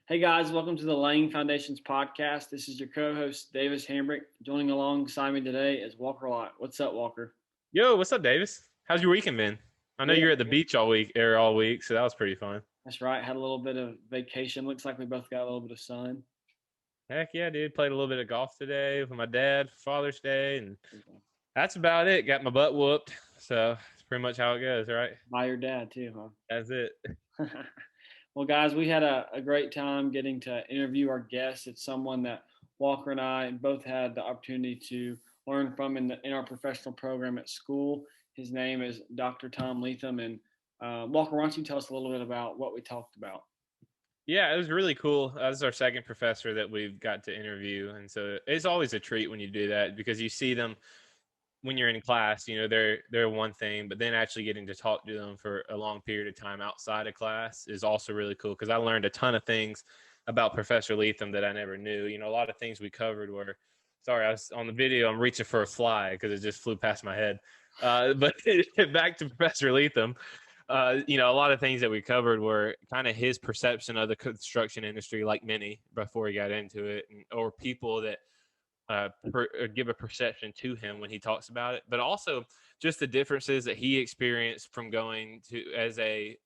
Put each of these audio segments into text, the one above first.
Hey guys, welcome to the Laying Foundations podcast. This is your co-host Davis Hambrick. Joining alongside me today is Walker Lott. What's up, Walker? Yo, what's up, Davis? How's your weekend been? I know Good. you're at the beach all week, so that was pretty fun. That's right. Had a little bit of vacation. Looks like we both got a little bit of sun. Heck yeah, dude. Played a little bit of golf today with my dad for Father's Day, and that's about it. Got my butt whooped, so it's pretty much how it goes, right? By your dad too, That's it. huh? Well, guys, we had a great time getting to interview our guest. It's someone that Walker and I both had the opportunity to learn from in our professional program at school. His name is Dr. Tom Leathem. And Walker, why don't you tell us a little bit about what we talked about? Yeah, it was really cool. This is our second professor that we've got to interview, and so it's always a treat when you do that because you see them when you're in class, they're one thing, but then actually getting to talk to them for a long period of time outside of class is also really cool because I learned a ton of things about Professor Leatham that I never knew. A lot of things we covered were, sorry, I was on the video, I'm reaching for a fly because it just flew past my head. But back to Professor Leatham, a lot of things that we covered were kind of his perception of the construction industry, like many before he got into it, or people that give a perception to him when he talks about it, but also just the differences that he experienced from going to as a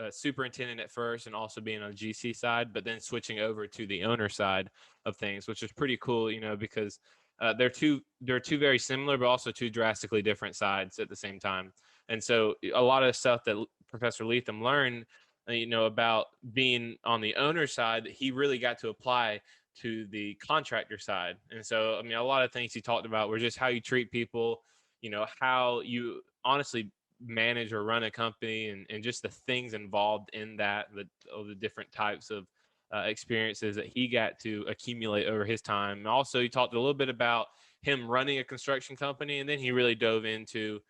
superintendent at first and also being on the GC side, but then switching over to the owner side of things, which is pretty cool, because they're two very similar, but also two drastically different sides at the same time. And so a lot of stuff that Professor Leatham learned, about being on the owner side, he really got to apply to the contractor side. And so, a lot of things he talked about were just how you treat people, how you honestly manage or run a company and just the things involved in that, the different types of experiences that he got to accumulate over his time. And also, he talked a little bit about him running a construction company, and then he really dove into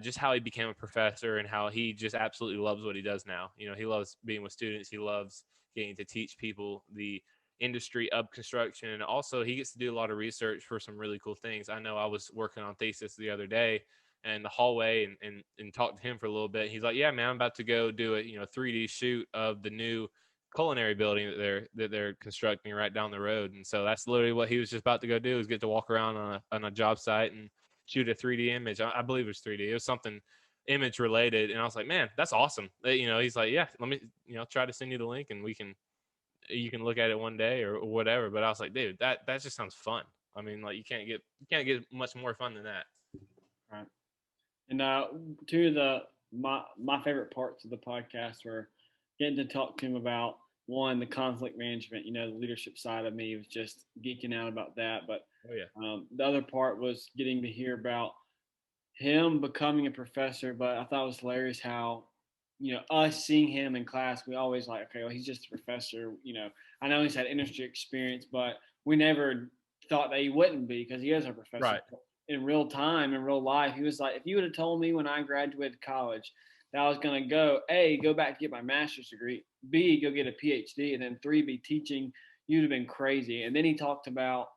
just how he became a professor and how he just absolutely loves what he does now. He loves being with students. He loves getting to teach people the industry of construction. And also he gets to do a lot of research for some really cool things. I know I was working on thesis the other day in the hallway and talked to him for a little bit. He's like, yeah, man, I'm about to go do a 3D shoot of the new culinary building that they're constructing right down the road. And so that's literally what he was just about to go do, is get to walk around on a job site and shoot a 3D image. I believe it was 3D. It was something image related. And I was like, man, that's awesome. He's like, yeah, let me, try to send you the link and you can look at it one day or whatever. But I was like, dude, that just sounds fun. Like you can't get much more fun than that. Right. And two of my favorite parts of the podcast were getting to talk to him about one, the conflict management. The leadership side of me was just geeking out about that. But Oh yeah. the other part was getting to hear about him becoming a professor. But I thought it was hilarious how, us seeing him in class, we always like, okay, well, he's just a professor. I know he's had industry experience, but we never thought that he wouldn't be because he is a professor. Right. In real time, in real life, he was like, if you would have told me when I graduated college that I was going to go back to get my master's degree, B, go get a PhD, and then three, be teaching, you'd have been crazy. And then he talked about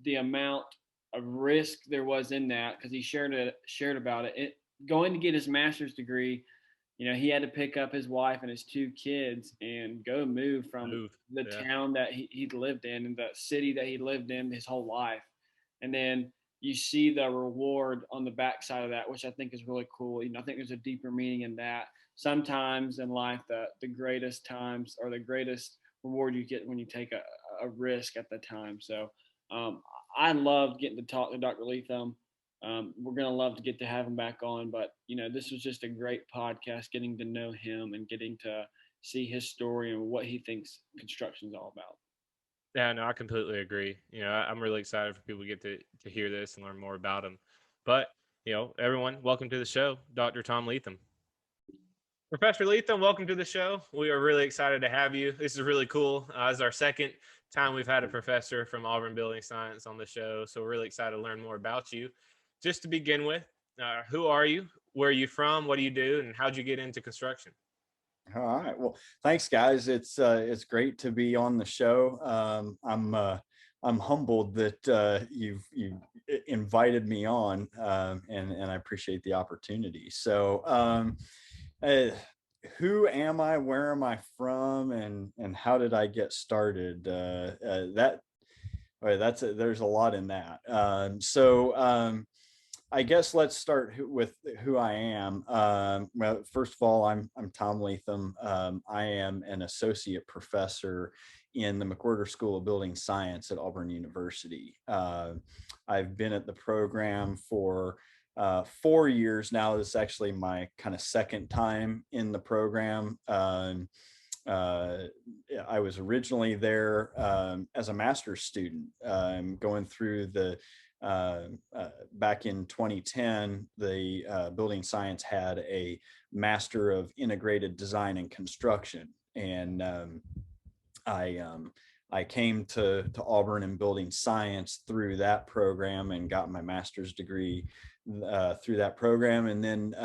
the amount of risk there was in that because he shared about it. Going to get his master's degree, he had to pick up his wife and his two kids and go move from Move. the Yeah. town that he'd lived in and the city that he lived in his whole life. And then you see the reward on the backside of that, which I think is really cool. I think there's a deeper meaning in that. Sometimes in life, the greatest times or the greatest reward you get when you take a risk at the time. So I loved getting to talk to Dr. Leatham. We're going to love to get to have him back on, but this was just a great podcast, getting to know him and getting to see his story and what he thinks construction is all about. Yeah, no, I completely agree. I'm really excited for people to get to hear this and learn more about him. But, everyone, welcome to the show, Dr. Tom Leatham. Professor Leatham, welcome to the show. We are really excited to have you. This is really cool. It's our second time we've had a professor from Auburn Building Science on the show, so we're really excited to learn more about you. Just to begin with, who are you? Where are you from? What do you do? And how'd you get into construction? All right. Well, thanks, guys. It's great to be on the show. I'm humbled that you've invited me on, and I appreciate the opportunity. So, uh, who am I? Where am I from? And how did I get started? There's a lot in that. I guess let's start with who I am. Well, first of all, I'm Tom Leathem. I am an associate professor in the McWhorter School of Building Science at Auburn University. I've been at the program for 4 years now. This is actually my kind of second time in the program. I was originally there as a master's student, going through the back in 2010, the building science had a Master of Integrated Design and Construction, and I came to Auburn in building science through that program and got my master's degree through that program, and then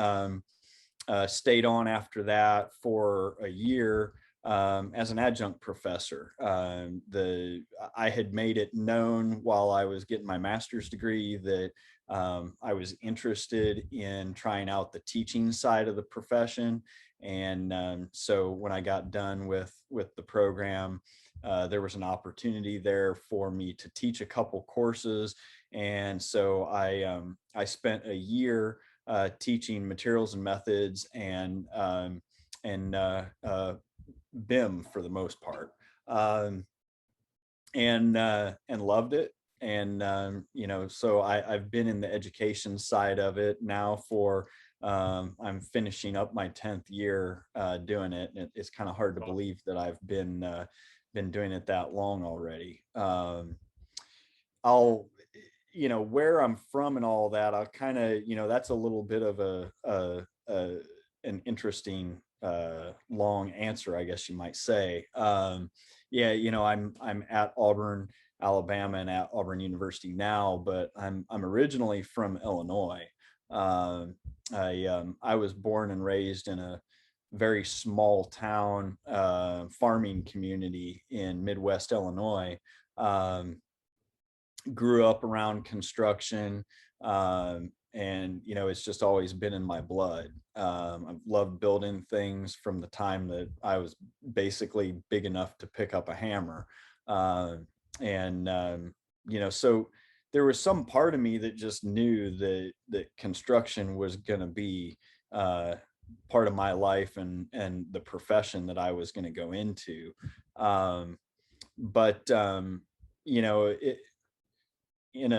stayed on after that for a year as an adjunct professor. I had made it known while I was getting my master's degree that I was interested in trying out the teaching side of the profession. And so when I got done with the program, there was an opportunity there for me to teach a couple courses. And so I spent a year teaching materials and methods and BIM for the most part, and loved it. And so I've been in the education side of it now for I'm finishing up my 10th year doing it. And it's kind of hard to believe that I've been doing it that long already. I'll where I'm from and all that, I'll kind of that's a little bit of an interesting long answer, I guess you might say. I'm at Auburn, Alabama, and at Auburn University now, but I'm originally from Illinois. I was born and raised in a very small town farming community in Midwest Illinois. Grew up around construction, and it's just always been in my blood. I've loved building things from the time that I was basically big enough to pick up a hammer. So there was some part of me that just knew that construction was going to be part of my life and the profession that I was going to go into. In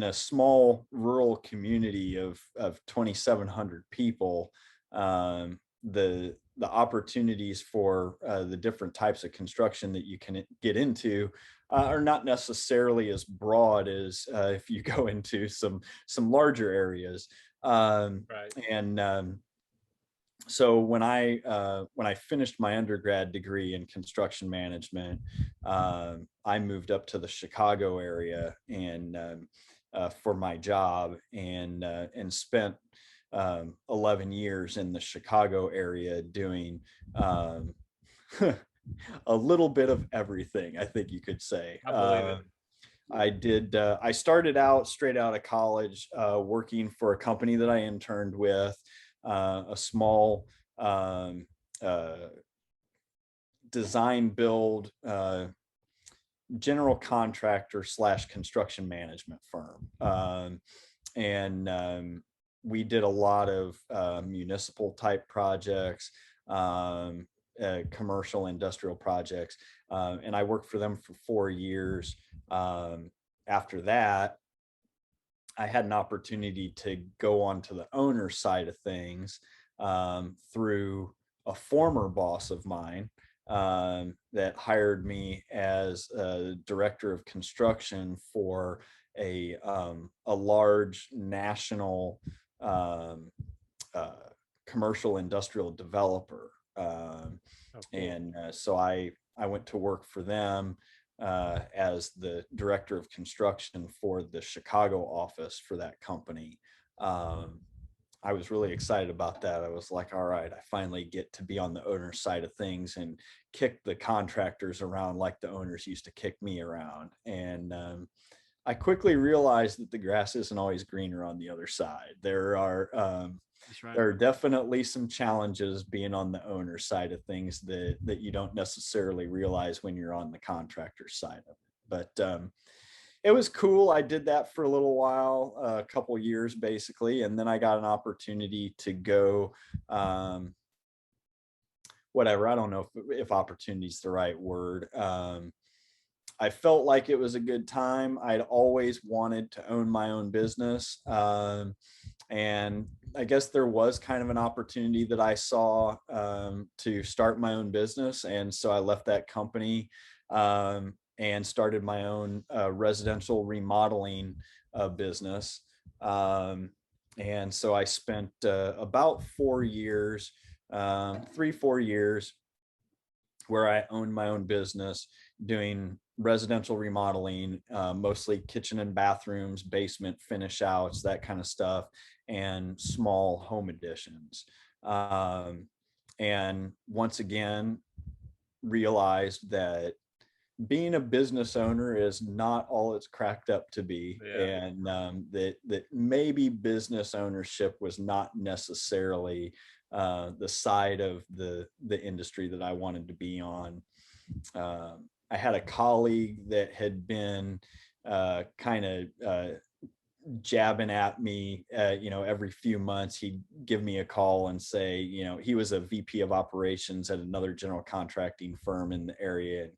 a small rural community of 2,700 people, the opportunities for the different types of construction that you can get into are not necessarily as broad as if you go into some larger areas. Right. And so when I finished my undergrad degree in construction management, I moved up to the Chicago area and for my job, and spent 11 years in the Chicago area doing a little bit of everything, I think you could say. I believe it. I started out straight out of college working for a company that I interned with, a small design build general contractor / construction management firm. We did a lot of municipal type projects, commercial industrial projects, and I worked for them for 4 years. After that, I had an opportunity to go on to the owner side of things through a former boss of mine that hired me as a director of construction for a large national commercial industrial developer. So I went to work for them as the director of construction for the Chicago office for that company. I was really excited about that. I was like, all right, I finally get to be on the owner side of things and kick the contractors around like the owners used to kick me around. And I quickly realized that the grass isn't always greener on the other side. That's right. There are definitely some challenges being on the owner side of things that you don't necessarily realize when you're on the contractor side of it. But it was cool. I did that for a little while, a couple years basically, and then I got an opportunity to go. Whatever, I don't know if opportunity is the right word. I felt like it was a good time. I'd always wanted to own my own business. And I guess there was kind of an opportunity that I saw to start my own business. And so I left that company and started my own residential remodeling business. And so I spent about 4 years, 3, 4 years where I owned my own business doing residential remodeling, mostly kitchen and bathrooms, basement finish outs, that kind of stuff, and small home additions. And once again, realized that being a business owner is not all it's cracked up to be, and that maybe business ownership was not necessarily the side of the industry that I wanted to be on. I had a colleague that had been kind of jabbing at me, every few months he'd give me a call and say, he was a VP of operations at another general contracting firm in the area. And,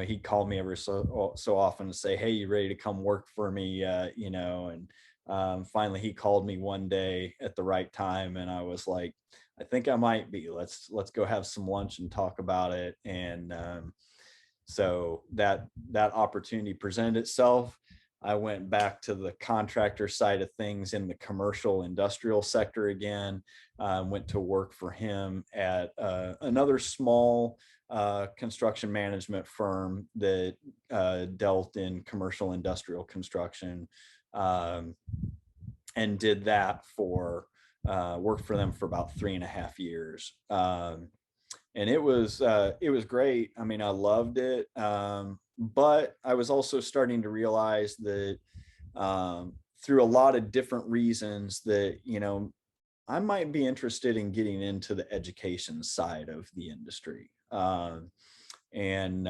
he'd call me every so often to say, hey, you ready to come work for me? And finally he called me one day at the right time. And I was like, I think I might be, let's go have some lunch and talk about it. And so that opportunity presented itself. I went back to the contractor side of things in the commercial industrial sector again. Went to work for him at another small construction management firm that dealt in commercial industrial construction, and did that for worked for them for about 3.5 years. And it was great. I mean, I loved it. But I was also starting to realize that through a lot of different reasons that, I might be interested in getting into the education side of the industry. And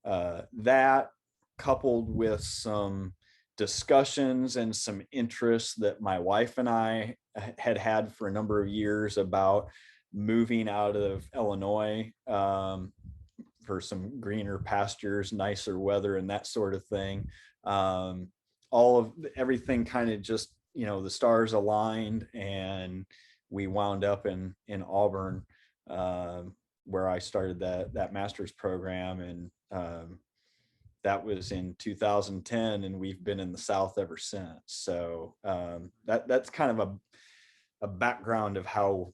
that, coupled with some discussions and some interests that my wife and I had for a number of years about moving out of Illinois for some greener pastures, nicer weather, and that sort of thing. Everything kind of just, the stars aligned, and we wound up in Auburn, where I started that master's program. And that was in 2010, and we've been in the South ever since. So that's kind of a background of how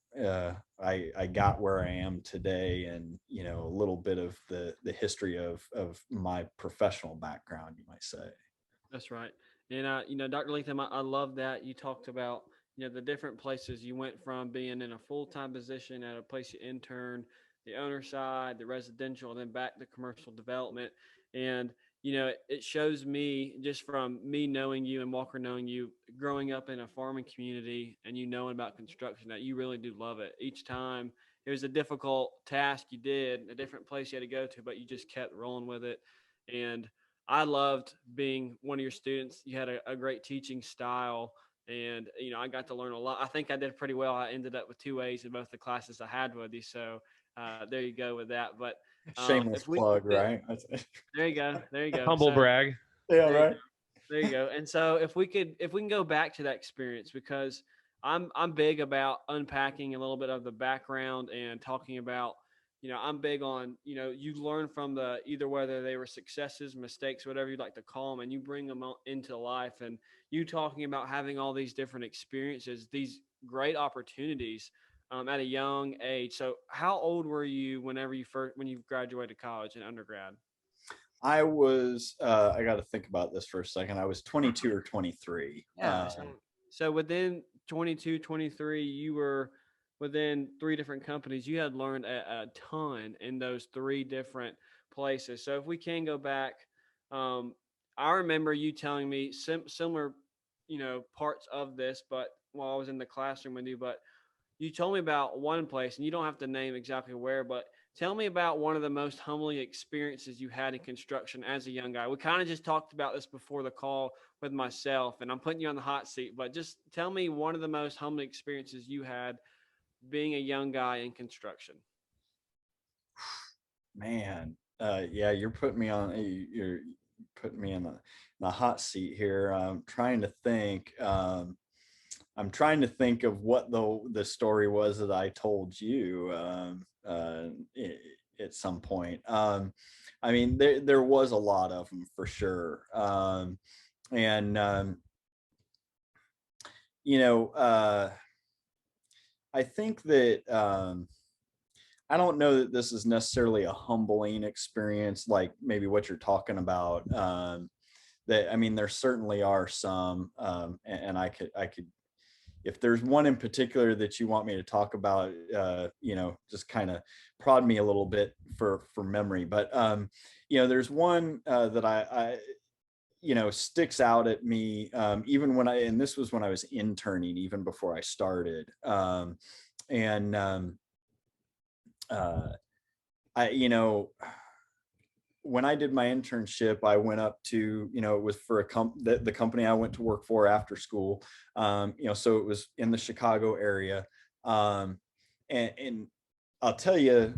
I got where I am today, and a little bit of the history of my professional background, you might say. That's right. And Dr. Leathem, I love that you talked about the different places you went from being in a full-time position at a place you interned, the owner side, the residential, and then back to commercial development. And it shows me, just from me knowing you and Walker knowing you, growing up in a farming community and knowing about construction, that you really do love it. Each time it was a difficult task you did, a different place you had to go to, but you just kept rolling with it. And I loved being one of your students. You had a great teaching style, and I got to learn a lot. I think I did pretty well. I ended up with 2 A's in both the classes I had with you. So there you go with that. But shameless plug, right? There you go. There you go. Humble brag. Yeah, right. There you go. And so if we can go back to that experience, because I'm big about unpacking a little bit of the background and talking about, I'm big on, you learn from either whether they were successes, mistakes, whatever you'd like to call them, and you bring them into life. And you talking about having all these different experiences, these great opportunities at a young age. So how old were you when you graduated college and undergrad? I was, I got to think about this for a second. I was 22 or 23. Yeah. So within 22, 23, you were within 3 different companies. You had learned a ton in those 3 different places. So if we can go back, I remember you telling me similar, parts of this, but while I was in the classroom with you, but you told me about one place, and you don't have to name exactly where, but tell me about one of the most humbling experiences you had in construction as a young guy. We kind of just talked about this before the call with myself, and I'm putting you on the hot seat, but just tell me one of the most humbling experiences you had being a young guy in construction. Man, yeah, you're putting me in the hot seat here. I'm trying to think. I'm trying to think of what the story was that I told you at some point. I mean, there was a lot of them for sure, and you know, I think that. I don't know that this is necessarily a humbling experience, like maybe what you're talking about. That I mean, there certainly are some, and I could, if there's one in particular that you want me to talk about, just kind of prod me a little bit for memory. But there's one that I sticks out at me, even and this was when I was interning, even before I started, and uh, I, when I did my internship, I went up to, it was for the company I went to work for after school. So it was in the Chicago area. And I'll tell you,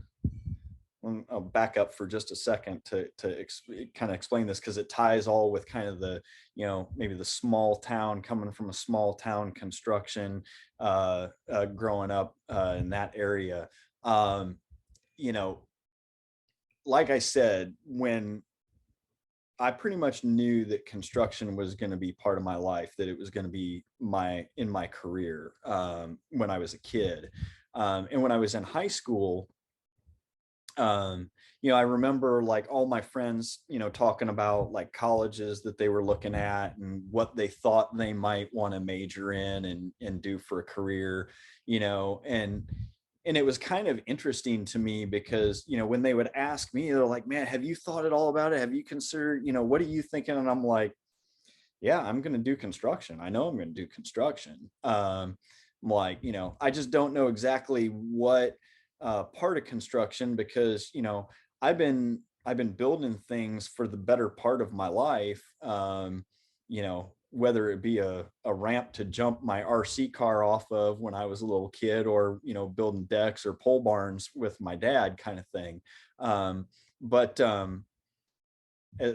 I'll back up for just a second to kind of explain this, because it ties all with kind of the, maybe the small town, coming from a small town construction, growing up in that area. You know, like I said, when I pretty much knew that construction was going to be part of my life, that it was going to be in my career, when I was a kid. And when I was in high school, I remember like all my friends, talking about like colleges that they were looking at and what they thought they might want to major in and do for a career, and it was kind of interesting to me because, when they would ask me, they're like, man, have you thought at all about it? Have you considered, what are you thinking? And I'm like, yeah, I'm going to do construction. I know I'm going to do construction. I'm like, I just don't know exactly what part of construction, because, I've been building things for the better part of my life. Whether it be a ramp to jump my RC car off of when I was a little kid, or, building decks or pole barns with my dad, kind of thing. But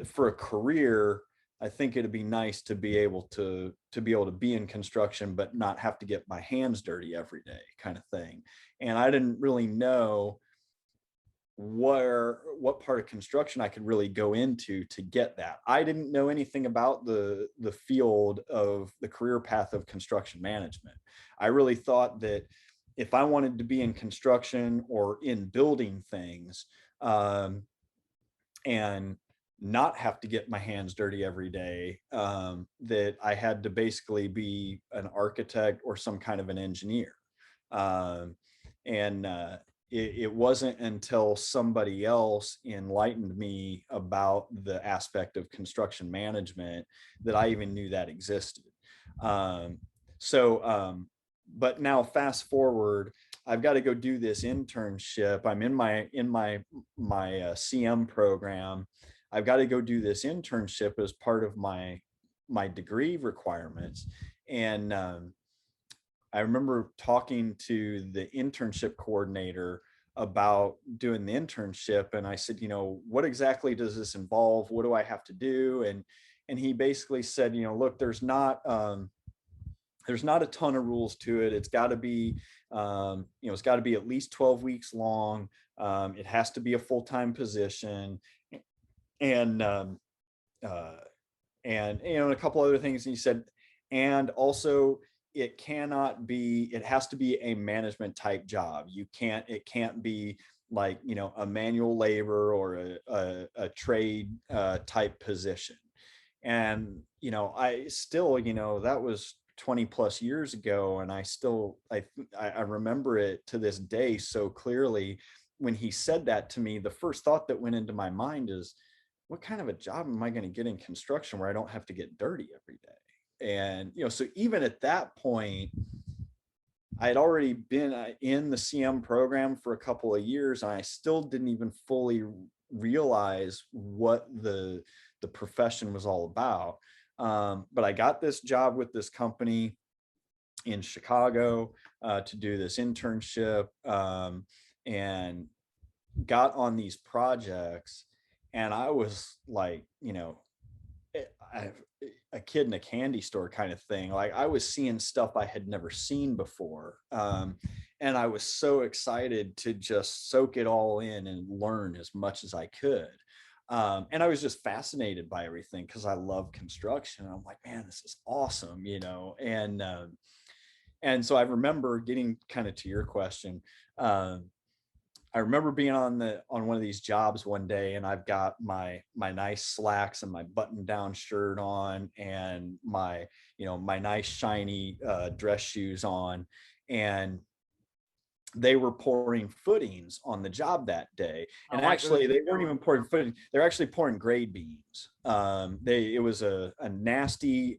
For a career, I think it'd be nice to be able to be in construction, but not have to get my hands dirty every day, kind of thing. And I didn't really know what part of construction I could really go into to get that. I didn't know anything about the field of the career path of construction management. I really thought that if I wanted to be in construction or in building things, and not have to get my hands dirty every day, that I had to basically be an architect or some kind of an engineer. And it wasn't until somebody else enlightened me about the aspect of construction management that I even knew that existed. Um, but now fast forward, I've got to go do this internship. I'm in my CM program. I've got to go do this internship as part of my degree requirements. And I remember talking to the internship coordinator about doing the internship, and I said, what exactly does this involve? What do I have to do? And he basically said, look, there's not a ton of rules to it. It's got to be, it's got to be at least 12 weeks long. It has to be a full-time position, and and a couple other things. And he said, and also it has to be a management type job. It can't be like, a manual labor or a trade type position. And, I still, that was 20 plus years ago. And I remember it to this day so clearly. When he said that to me, the first thought that went into my mind is, what kind of a job am I going to get in construction where I don't have to get dirty every day? And, so even at that point, I had already been in the CM program for a couple of years, and I still didn't even fully realize what the profession was all about. But I got this job with this company in Chicago to do this internship, and got on these projects. And I was like, a kid in a candy store kind of thing. Like, I was seeing stuff I had never seen before. And I was so excited to just soak it all in and learn as much as I could. And I was just fascinated by everything because I love construction. I'm like, man, this is awesome, and so I remember getting kind of to your question. I remember being on one of these jobs one day, and I've got my nice slacks and my button down shirt on, and my nice shiny dress shoes on, and they were pouring footings on the job that day. And actually, they weren't even pouring footings; they're actually pouring grade beams. It was a nasty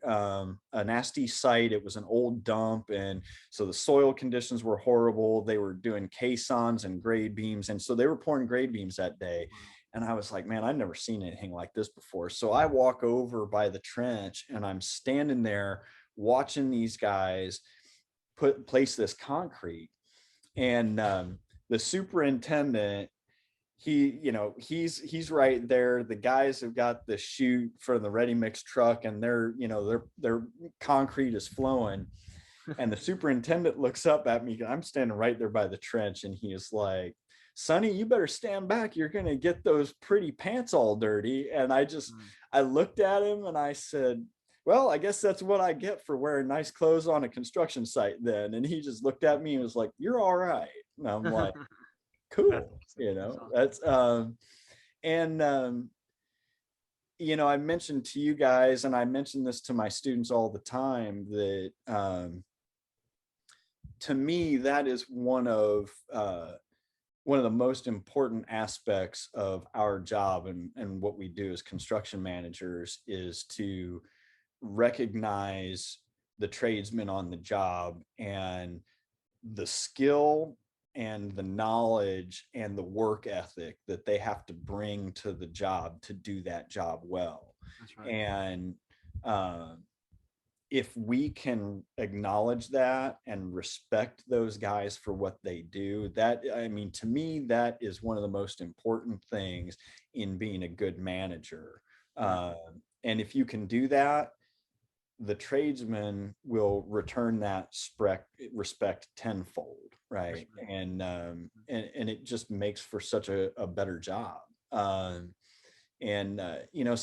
site. It was an old dump, and so the soil conditions were horrible. They were doing caissons and grade beams, and so they were pouring grade beams that day. And I was like, man, I've never seen anything like this before. So I walk over by the trench, and I'm standing there watching these guys place this concrete. And the superintendent, he's right there. The guys have got the chute for the ready mix truck, and their concrete is flowing. And the superintendent looks up at me. I'm standing right there by the trench, and he is like, Sonny, you better stand back. You're going to get those pretty pants all dirty. And I looked at him, and I said, well, I guess that's what I get for wearing nice clothes on a construction site then. And he just looked at me and was like, you're all right. And I'm like, cool. That's, I mentioned to you guys, and I mentioned this to my students all the time, that to me, that is one of the most important aspects of our job and what we do as construction managers is to recognize the tradesmen on the job and the skill and the knowledge and the work ethic that they have to bring to the job to do that job well. That's right. And if we can acknowledge that and respect those guys for what they do, to me, that is one of the most important things in being a good manager. And if you can do that, the tradesmen will return that respect tenfold, right? And it just makes for such a better job. So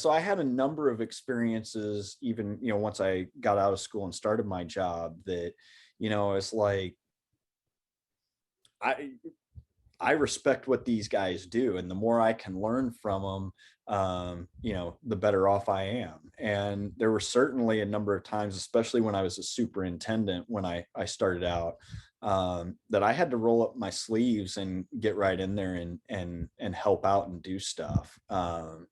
I had a number of experiences, even, once I got out of school and started my job, that, it's like, I respect what these guys do, and the more I can learn from them, the better off I am. And there were certainly a number of times, especially when I was a superintendent, when I started out, that I had to roll up my sleeves and get right in there and help out and do stuff. I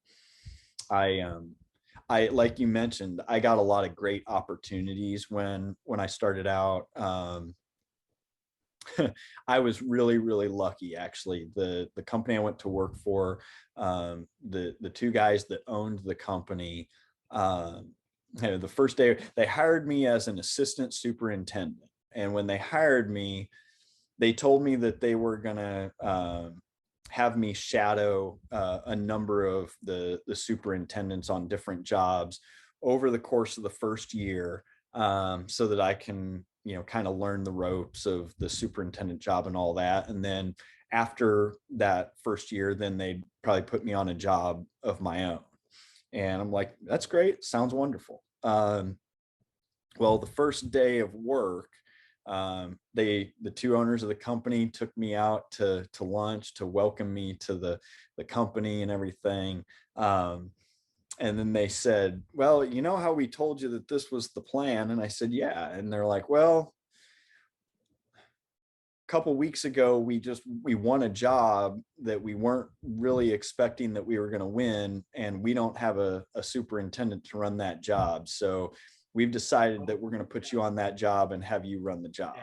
like you mentioned, I got a lot of great opportunities when I started out. I was really, really lucky, actually. The company I went to work for, the two guys that owned the company, the first day they hired me as an assistant superintendent. And when they hired me, they told me that they were going to have me shadow a number of the superintendents on different jobs over the course of the first year, so that I can kind of learn the ropes of the superintendent job and all that. And then after that first year, then they'd probably put me on a job of my own. And I'm like, that's great. Sounds wonderful. Well, the first day of work, the two owners of the company took me out to lunch to welcome me to the company and everything. And then they said, well, you know how we told you that this was the plan? And I said, yeah. And they're like, well, a couple weeks ago, we won a job that we weren't really expecting that we were going to win, and we don't have a superintendent to run that job. So we've decided that we're going to put you on that job and have you run the job.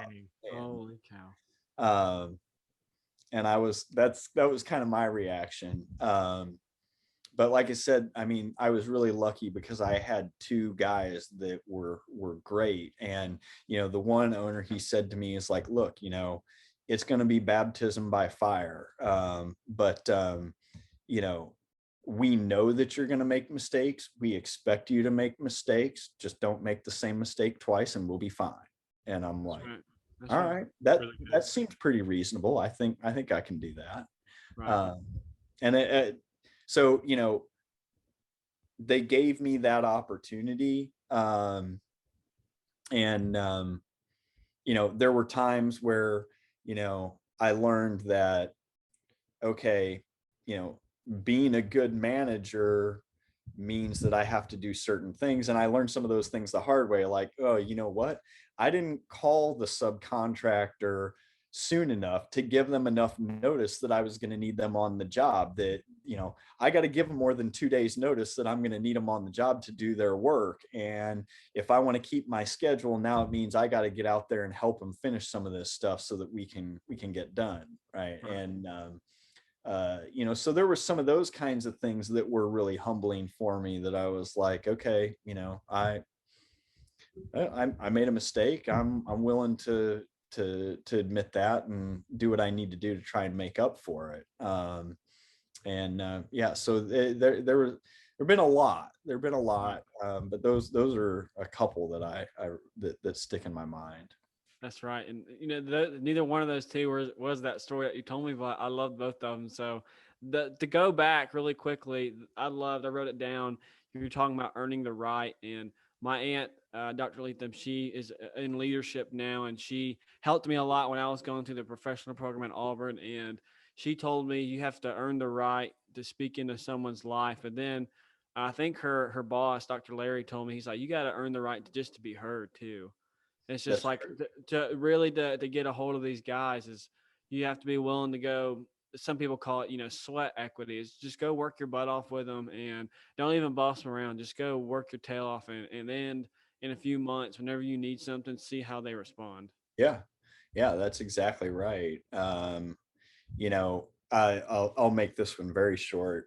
Holy cow. And that was kind of my reaction. But like I said, I mean, I was really lucky because I had two guys that were great. And, you know, the one owner, he said to me, is like, look, you know, it's going to be baptism by fire. But you know, we know that you're going to make mistakes. We expect you to make mistakes. Just don't make the same mistake twice and we'll be fine. And I'm like, all right, that seems pretty reasonable. I think I can do that. Right. And so, you know, they gave me that opportunity. And, you know, there were times where, you know, I learned that, okay, you know, being a good manager means that I have to do certain things. And I learned some of those things the hard way, like, oh, you know what? I didn't call the subcontractor soon enough to give them enough notice that I was going to need them on the job. That, you know, I got to give them more than 2 days notice that I'm going to need them on the job to do their work. And if I want to keep my schedule, now it means I got to get out there and help them finish some of this stuff so that we can get done. Right. And, you know, so there were some of those kinds of things that were really humbling for me, that I was like, okay, you know, I made a mistake. I'm willing to admit that and do what I need to do to try and make up for it. Yeah, so there've been a lot, but those are a couple that that stick in my mind. That's right. And, you know, neither one of those two was that story that you told me, but I love both of them. So to go back really quickly, I wrote it down. You were talking about earning the right. And my aunt, Dr. Leathem, she is in leadership now, and she helped me a lot when I was going through the professional program at Auburn. And she told me you have to earn the right to speak into someone's life. And then I think her boss, Dr. Larry, told me, he's like, you got to earn the right to be heard too. It's just like to get a hold of these guys is you have to be willing to go. Some people call it, you know, sweat equity. Is just go work your butt off with them and don't even boss them around. Just go work your tail off, and then in a few months, whenever you need something, see how they respond. Yeah, that's exactly right. You know, I'll make this one very short.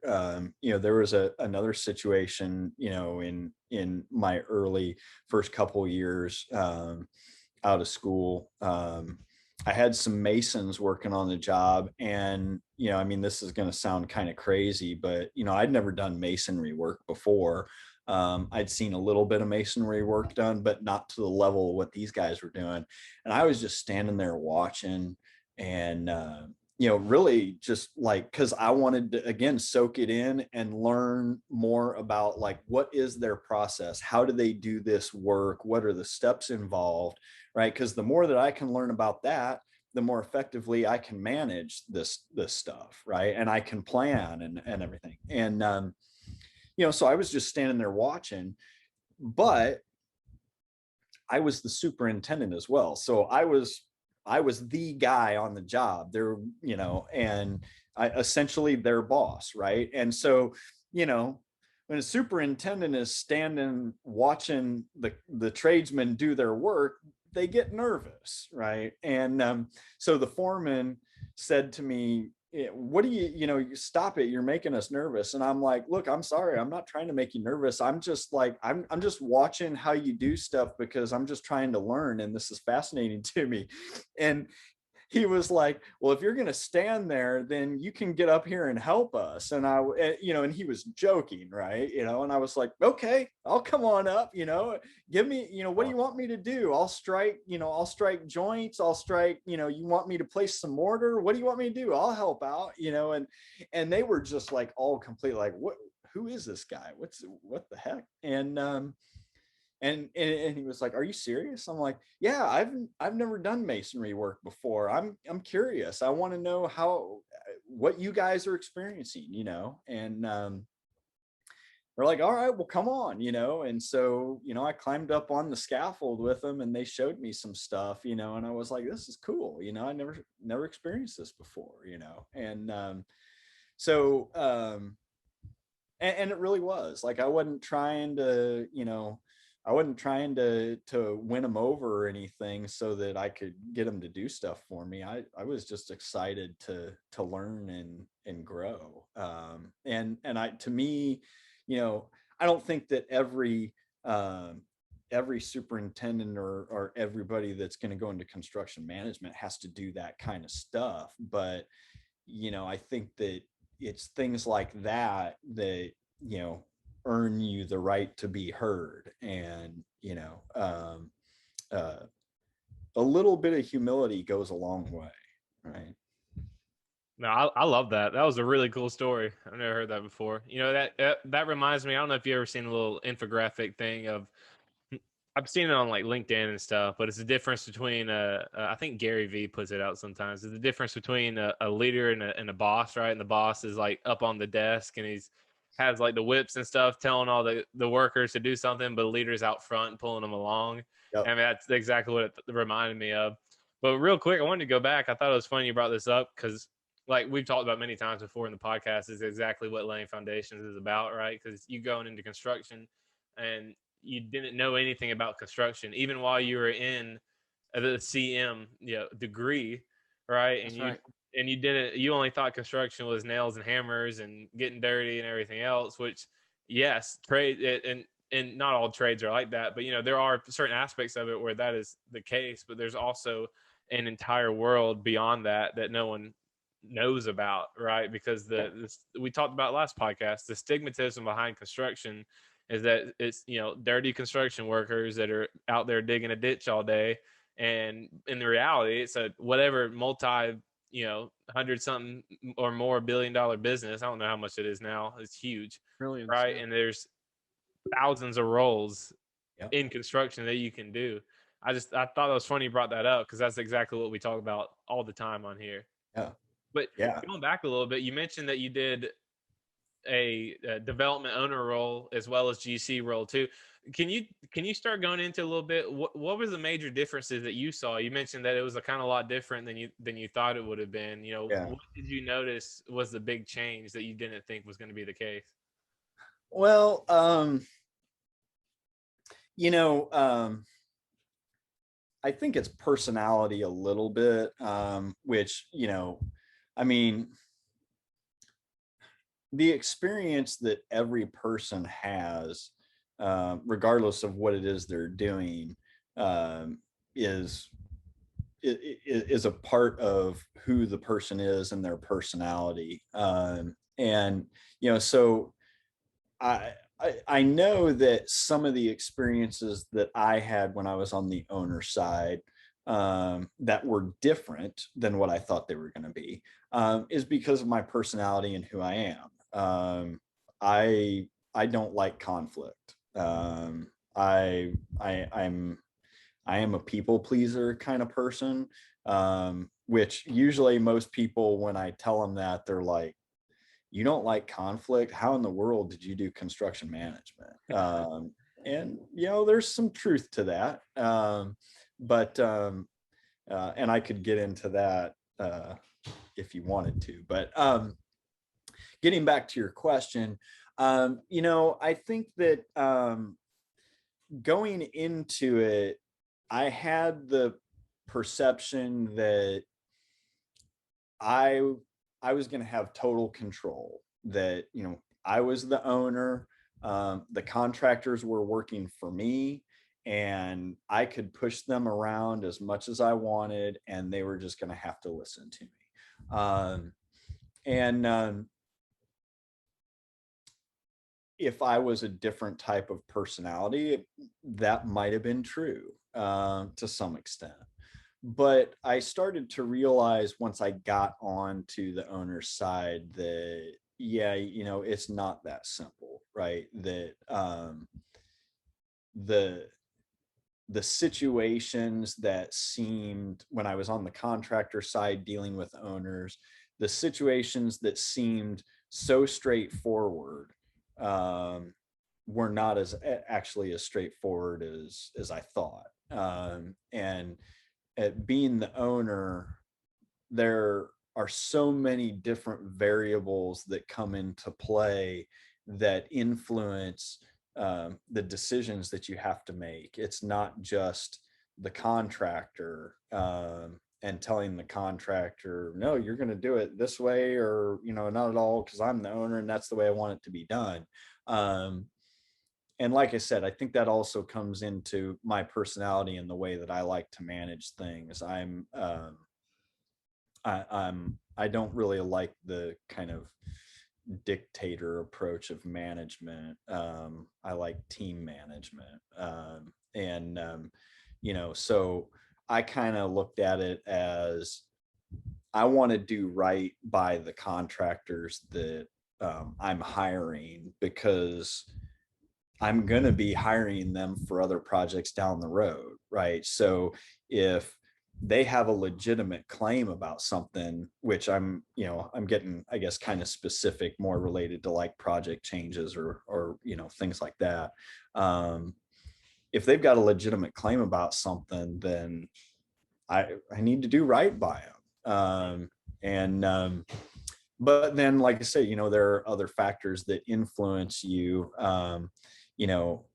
You know, there was another situation, you know, in my early first couple years out of school. I had some masons working on the job, and, you know, I mean, this is going to sound kind of crazy, but, you know, I'd never done masonry work before. I'd seen a little bit of masonry work done, but not to the level of what these guys were doing. And I was just standing there watching, and you know, really just like, because I wanted to, again, soak it in and learn more about, like, what is their process? How do they do this work? What are the steps involved? Right. Because the more that I can learn about that, the more effectively I can manage this stuff. Right. And I can plan and everything. And, you know, so I was just standing there watching, but I was the superintendent as well. So I was the guy on the job there, you know, and I essentially their boss. Right. And so, you know, when a superintendent is standing watching the tradesmen do their work, they get nervous. Right. And so the foreman said to me, what do you know, you stop it, you're making us nervous. And I'm like, look, I'm sorry, I'm not trying to make you nervous. I'm just like, I'm just watching how you do stuff because I'm just trying to learn, and this is fascinating to me. And he was like, well, if you're going to stand there, then you can get up here and help us. And you know, and he was joking, right? You know, and I was like, okay, I'll come on up, you know, give me, you know, what do you want me to do? I'll strike, you know, I'll strike joints. I'll strike, you know, you want me to place some mortar? What do you want me to do? I'll help out, you know, and they were just like all completely like, who is this guy? What the heck? And he was like, are you serious? I'm like, yeah, I've never done masonry work before. I'm curious. I want to know what you guys are experiencing, you know? And we're like, all right, well, come on, and so, I climbed up on the scaffold with them, and they showed me some stuff, and I was like, this is cool. I never experienced this before, and so and it really was like, I wasn't trying to, to win them over or anything so that I could get them to do stuff for me. I was just excited to learn and grow. To me, I don't think that every superintendent or everybody that's going to go into construction management has to do that kind of stuff. But, I think that it's things like that earn you the right to be heard. And, a little bit of humility goes a long way. Right. No, I love that. That was a really cool story. I've never heard that before. That reminds me, I don't know if you ever seen a little infographic thing of, I've seen it on like LinkedIn and stuff, but it's the difference between I think Gary Vee puts it out sometimes. It's the difference between a leader and a boss, right? And the boss is like up on the desk and has like the whips and stuff telling all the workers to do something, but the leader's out front pulling them along. Yep. I mean, that's exactly what it reminded me of. But real quick, I wanted to go back. I thought it was funny you brought this up because, like we've talked about many times before in the podcast, is exactly what laying foundations is about, right? Because you going into construction and you didn't know anything about construction, even while you were in the CM degree, right? That's right. And you only thought construction was nails and hammers and getting dirty and everything else, which yes, trade and not all trades are like that, but there are certain aspects of it where that is the case, but there's also an entire world beyond that no one knows about, right? Because we talked about last podcast, the stigmatism behind construction is that it's dirty construction workers that are out there digging a ditch all day, and in the reality it's a whatever multi 100-something or more $billion business. I don't know how much it is now. It's huge. Brilliant. Right. Yeah. And there's thousands of roles Yep. in construction that you can do. I thought it was funny you brought that up because that's exactly what we talk about all the time on here. Yeah. But yeah, going back a little bit, you mentioned that you did a development owner role as well as GC role too. Can you start going into a little bit what were the major differences that you saw? You mentioned that it was a kind of lot different than you thought it would have been. Yeah. What did you notice was the big change that you didn't think was going to be the case? Well, I think it's personality a little bit, which, I mean, the experience that every person has, regardless of what it is they're doing, is a part of who the person is and their personality. And, so I know that some of the experiences that I had when I was on the owner side, that were different than what I thought they were going to be, is because of my personality and who I am. I don't like conflict. I'm a people pleaser kind of person, which usually most people, when I tell them that, they're like, you don't like conflict? How in the world did you do construction management? And there's some truth to that. But and I could get into that if you wanted to. But getting back to your question, I think that going into it, I had the perception that I was going to have total control, that, I was the owner, the contractors were working for me, and I could push them around as much as I wanted, and they were just going to have to listen to me. And if I was a different type of personality, that might have been true to some extent. But I started to realize once I got on to the owner's side that, yeah, it's not that simple, right? That the situations that seemed, when I was on the contractor side dealing with owners, the situations that seemed so straightforward, were not as actually as straightforward as I thought. And at being the owner, there are so many different variables that come into play that influence the decisions that you have to make. It's not just the contractor and telling the contractor, no, you're going to do it this way, or, you know, not at all, because I'm the owner and that's the way I want it to be done. And like I said, I think that also comes into my personality and the way that I like to manage things. I don't really like the kind of dictator approach of management. I like team management. You know, so I kind of looked at it as I want to do right by the contractors that I'm hiring, because I'm going to be hiring them for other projects down the road, right? So if they have a legitimate claim about something, which I'm getting, I guess, kind of specific, more related to like project changes or you know, things like that. If they've got a legitimate claim about something, then I need to do right by them. But then, like I say, you know, there are other factors that influence you. You know,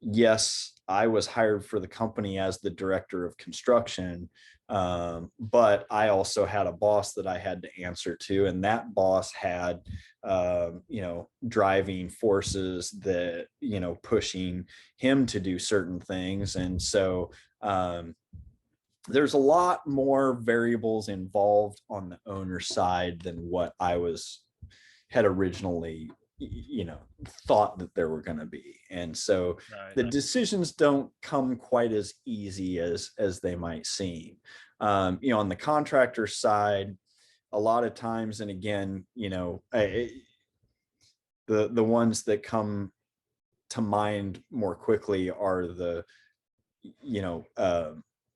yes, I was hired for the company as the director of construction, but I also had a boss that I had to answer to, and that boss had, you know, driving forces that, you know, pushing him to do certain things. And so there's a lot more variables involved on the owner side than what I had originally, you know, thought that there were going to be. And so the decisions don't come quite as easy as they might seem. You know, on the contractor side, a lot of times, and again, you know, the ones that come to mind more quickly are the, you know,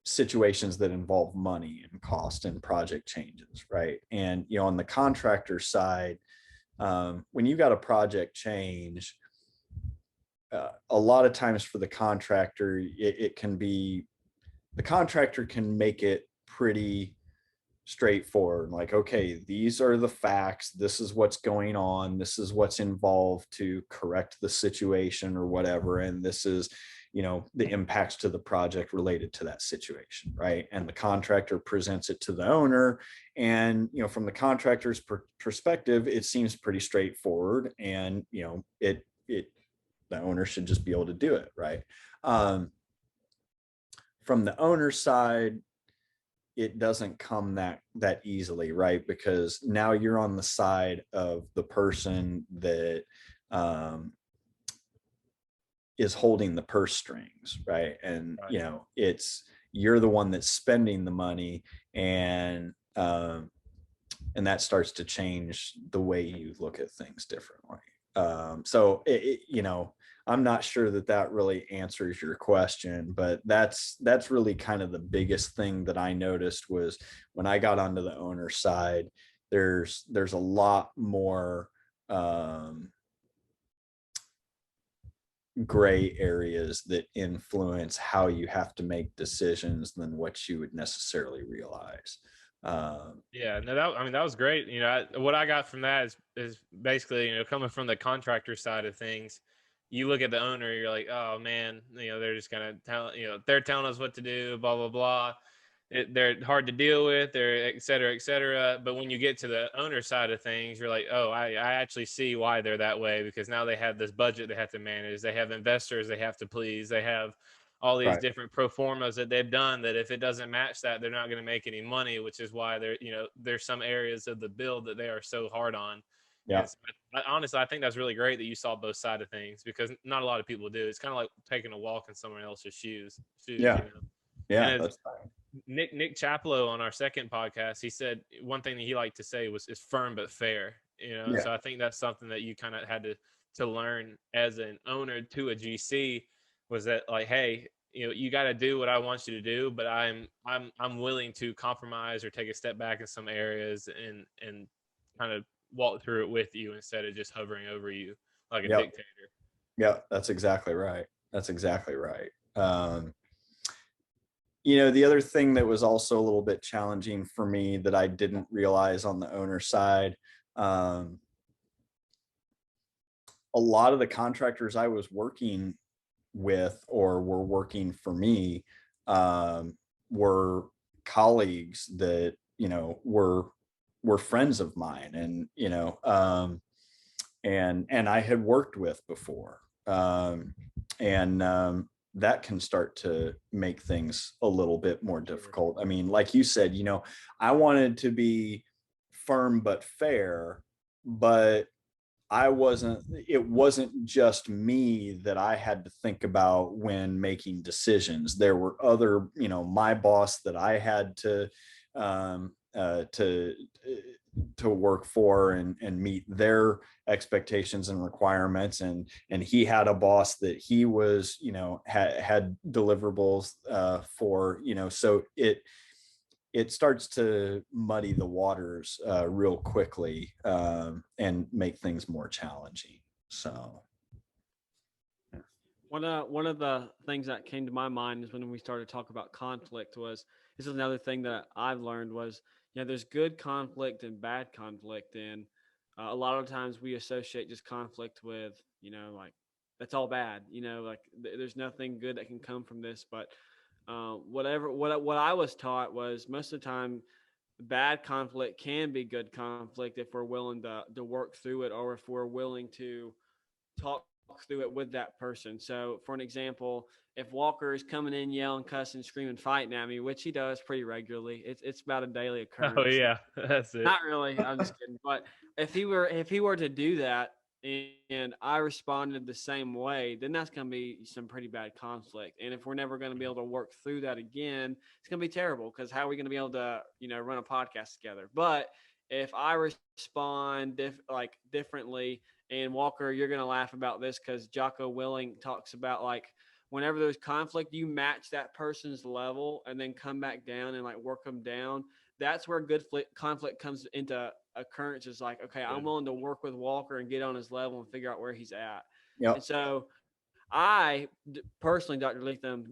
situations that involve money and cost and project changes, right? And, you know, on the contractor side, when you got a project change, a lot of times for the contractor, it can be, the contractor can make it pretty straightforward. Like, okay, these are the facts. This is what's going on. This is what's involved to correct the situation or whatever. And this is, you know, the impacts to the project related to that situation, right? And the contractor presents it to the owner. And, you know, from the contractor's perspective, it seems pretty straightforward. And, you know, the owner should just be able to do it, right? From the owner's side, it doesn't come that easily, right? Because now you're on the side of the person that is holding the purse strings, right? And you know, you're the one that's spending the money, and that starts to change the way you look at things differently. So you know, I'm not sure that really answers your question, but that's really kind of the biggest thing that I noticed was when I got onto the owner side, there's a lot more gray areas that influence how you have to make decisions than what you would necessarily realize. Yeah, no, that was great. You know, what I got from that is basically, you know, coming from the contractor side of things, you look at the owner, you're like, oh man, you know, they're just gonna tell, you know, they're telling us what to do, blah blah blah. They're hard to deal with, they're et cetera, et cetera. But when you get to the owner side of things, you're like, oh, I actually see why they're that way, because now they have this budget they have to manage, they have investors they have to please, they have all these different pro formas that they've done, that if it doesn't match that, they're not going to make any money, which is why you know, there's some areas of the build that they are so hard on. Yeah. Honestly, I think that's really great that you saw both sides of things, because not a lot of people do. It's kind of like taking a walk in someone else's shoes. Yeah. You know? Yeah. That's fine. Nick Chaplow on our second podcast, he said one thing that he liked to say is firm but fair. You know, so I think that's something that you kind of had to learn as an owner to a GC, was that like, hey, you know, you got to do what I want you to do, but I'm willing to compromise or take a step back in some areas and kind of walk through it with you instead of just hovering over you like a dictator. Yeah, that's exactly right. That's exactly right. You know, the other thing that was also a little bit challenging for me that I didn't realize on the owner side, um, a lot of the contractors I was working with or were working for me, were colleagues that, you know, were friends of mine, and, you know, and I had worked with before. And that can start to make things a little bit more difficult. I mean, like you said, you know, I wanted to be firm but fair, but it wasn't just me that I had to think about when making decisions. There were other, you know, my boss that I had um, uh, to to work for, and meet their expectations and requirements, and he had a boss that he was, you know, had deliverables for, you know, so it starts to muddy the waters real quickly, and make things more challenging. So One of the things that came to my mind is when we started to talk about conflict was this is another thing that I've learned was, you know, there's good conflict and bad conflict, and a lot of times we associate just conflict with, you know, like that's all bad, you know, like there's nothing good that can come from this. But what I was taught was most of the time bad conflict can be good conflict if we're willing to work through it, or if we're willing to talk through it with that person. So, for an example, if Walker is coming in yelling, cussing, screaming, fighting at me, which he does pretty regularly, it's about a daily Oh occurrence. yeah, that's it. Not really. I'm just kidding. But if he were to do that and I responded the same way, then that's going to be some pretty bad conflict. And if we're never going to be able to work through that again, it's going to be terrible because how are we going to be able to, you know, run a podcast together? But if I respond differently, and Walker, you're going to laugh about this because Jocko Willing talks about like whenever there's conflict, you match that person's level and then come back down and like work them down. That's where good conflict comes into occurrence. Is like, okay, I'm willing to work with Walker and get on his level and figure out where he's at. And yep. so personally, Dr. Leatham,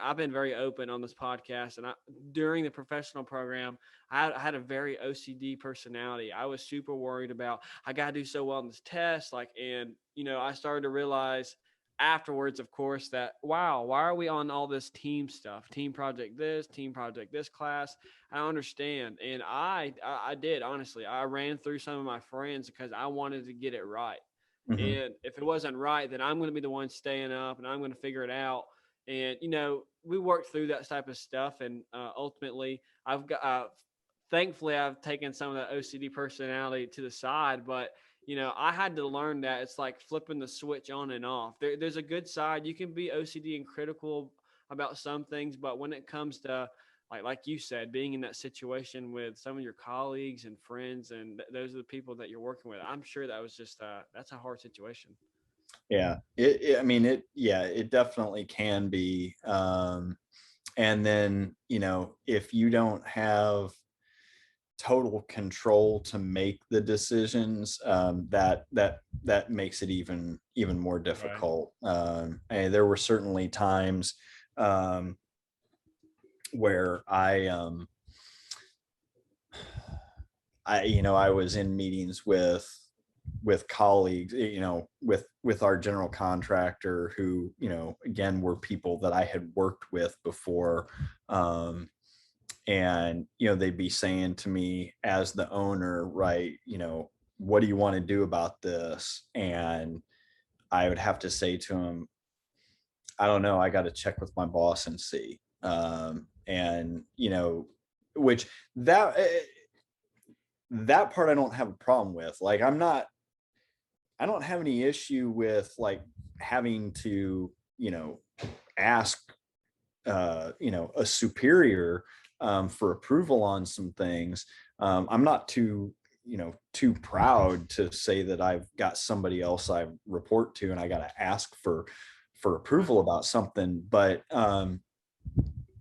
I've been very open on this podcast, and during the professional program, I had a very OCD personality. I was super worried about I got to do so well on this test, like, and you know, I started to realize afterwards, of course, that wow, why are we on all this team stuff, team project this class? I don't understand, and I did honestly, I ran through some of my friends because I wanted to get it right. Mm-hmm. And if it wasn't right, then I'm going to be the one staying up and I'm going to figure it out. And, you know, we worked through that type of stuff. And ultimately, thankfully, I've taken some of that OCD personality to the side. But, you know, I had to learn that it's like flipping the switch on and off. There's a good side. You can be OCD and critical about some things. But when it comes to, like you said, being in that situation with some of your colleagues and friends, and those are the people that you're working with, I'm sure that was just that's a hard situation. Yeah, I mean, yeah, it definitely can be. And then, you know, if you don't have total control to make the decisions, that makes it even more difficult. And there were certainly times where you know, I was in meetings with colleagues, you know, with our general contractor, who, you know, again, were people that I had worked with before. And, you know, they'd be saying to me as the owner, right, you know, what do you want to do about this? And I would have to say to him, I don't know, I got to check with my boss and see. And, you know, which that part I don't have a problem with. Like, I don't have any issue with like having to, you know, ask, you know, a superior for approval on some things. I'm not too, you know, too proud to say that I've got somebody else I report to and I got to ask for approval about something. But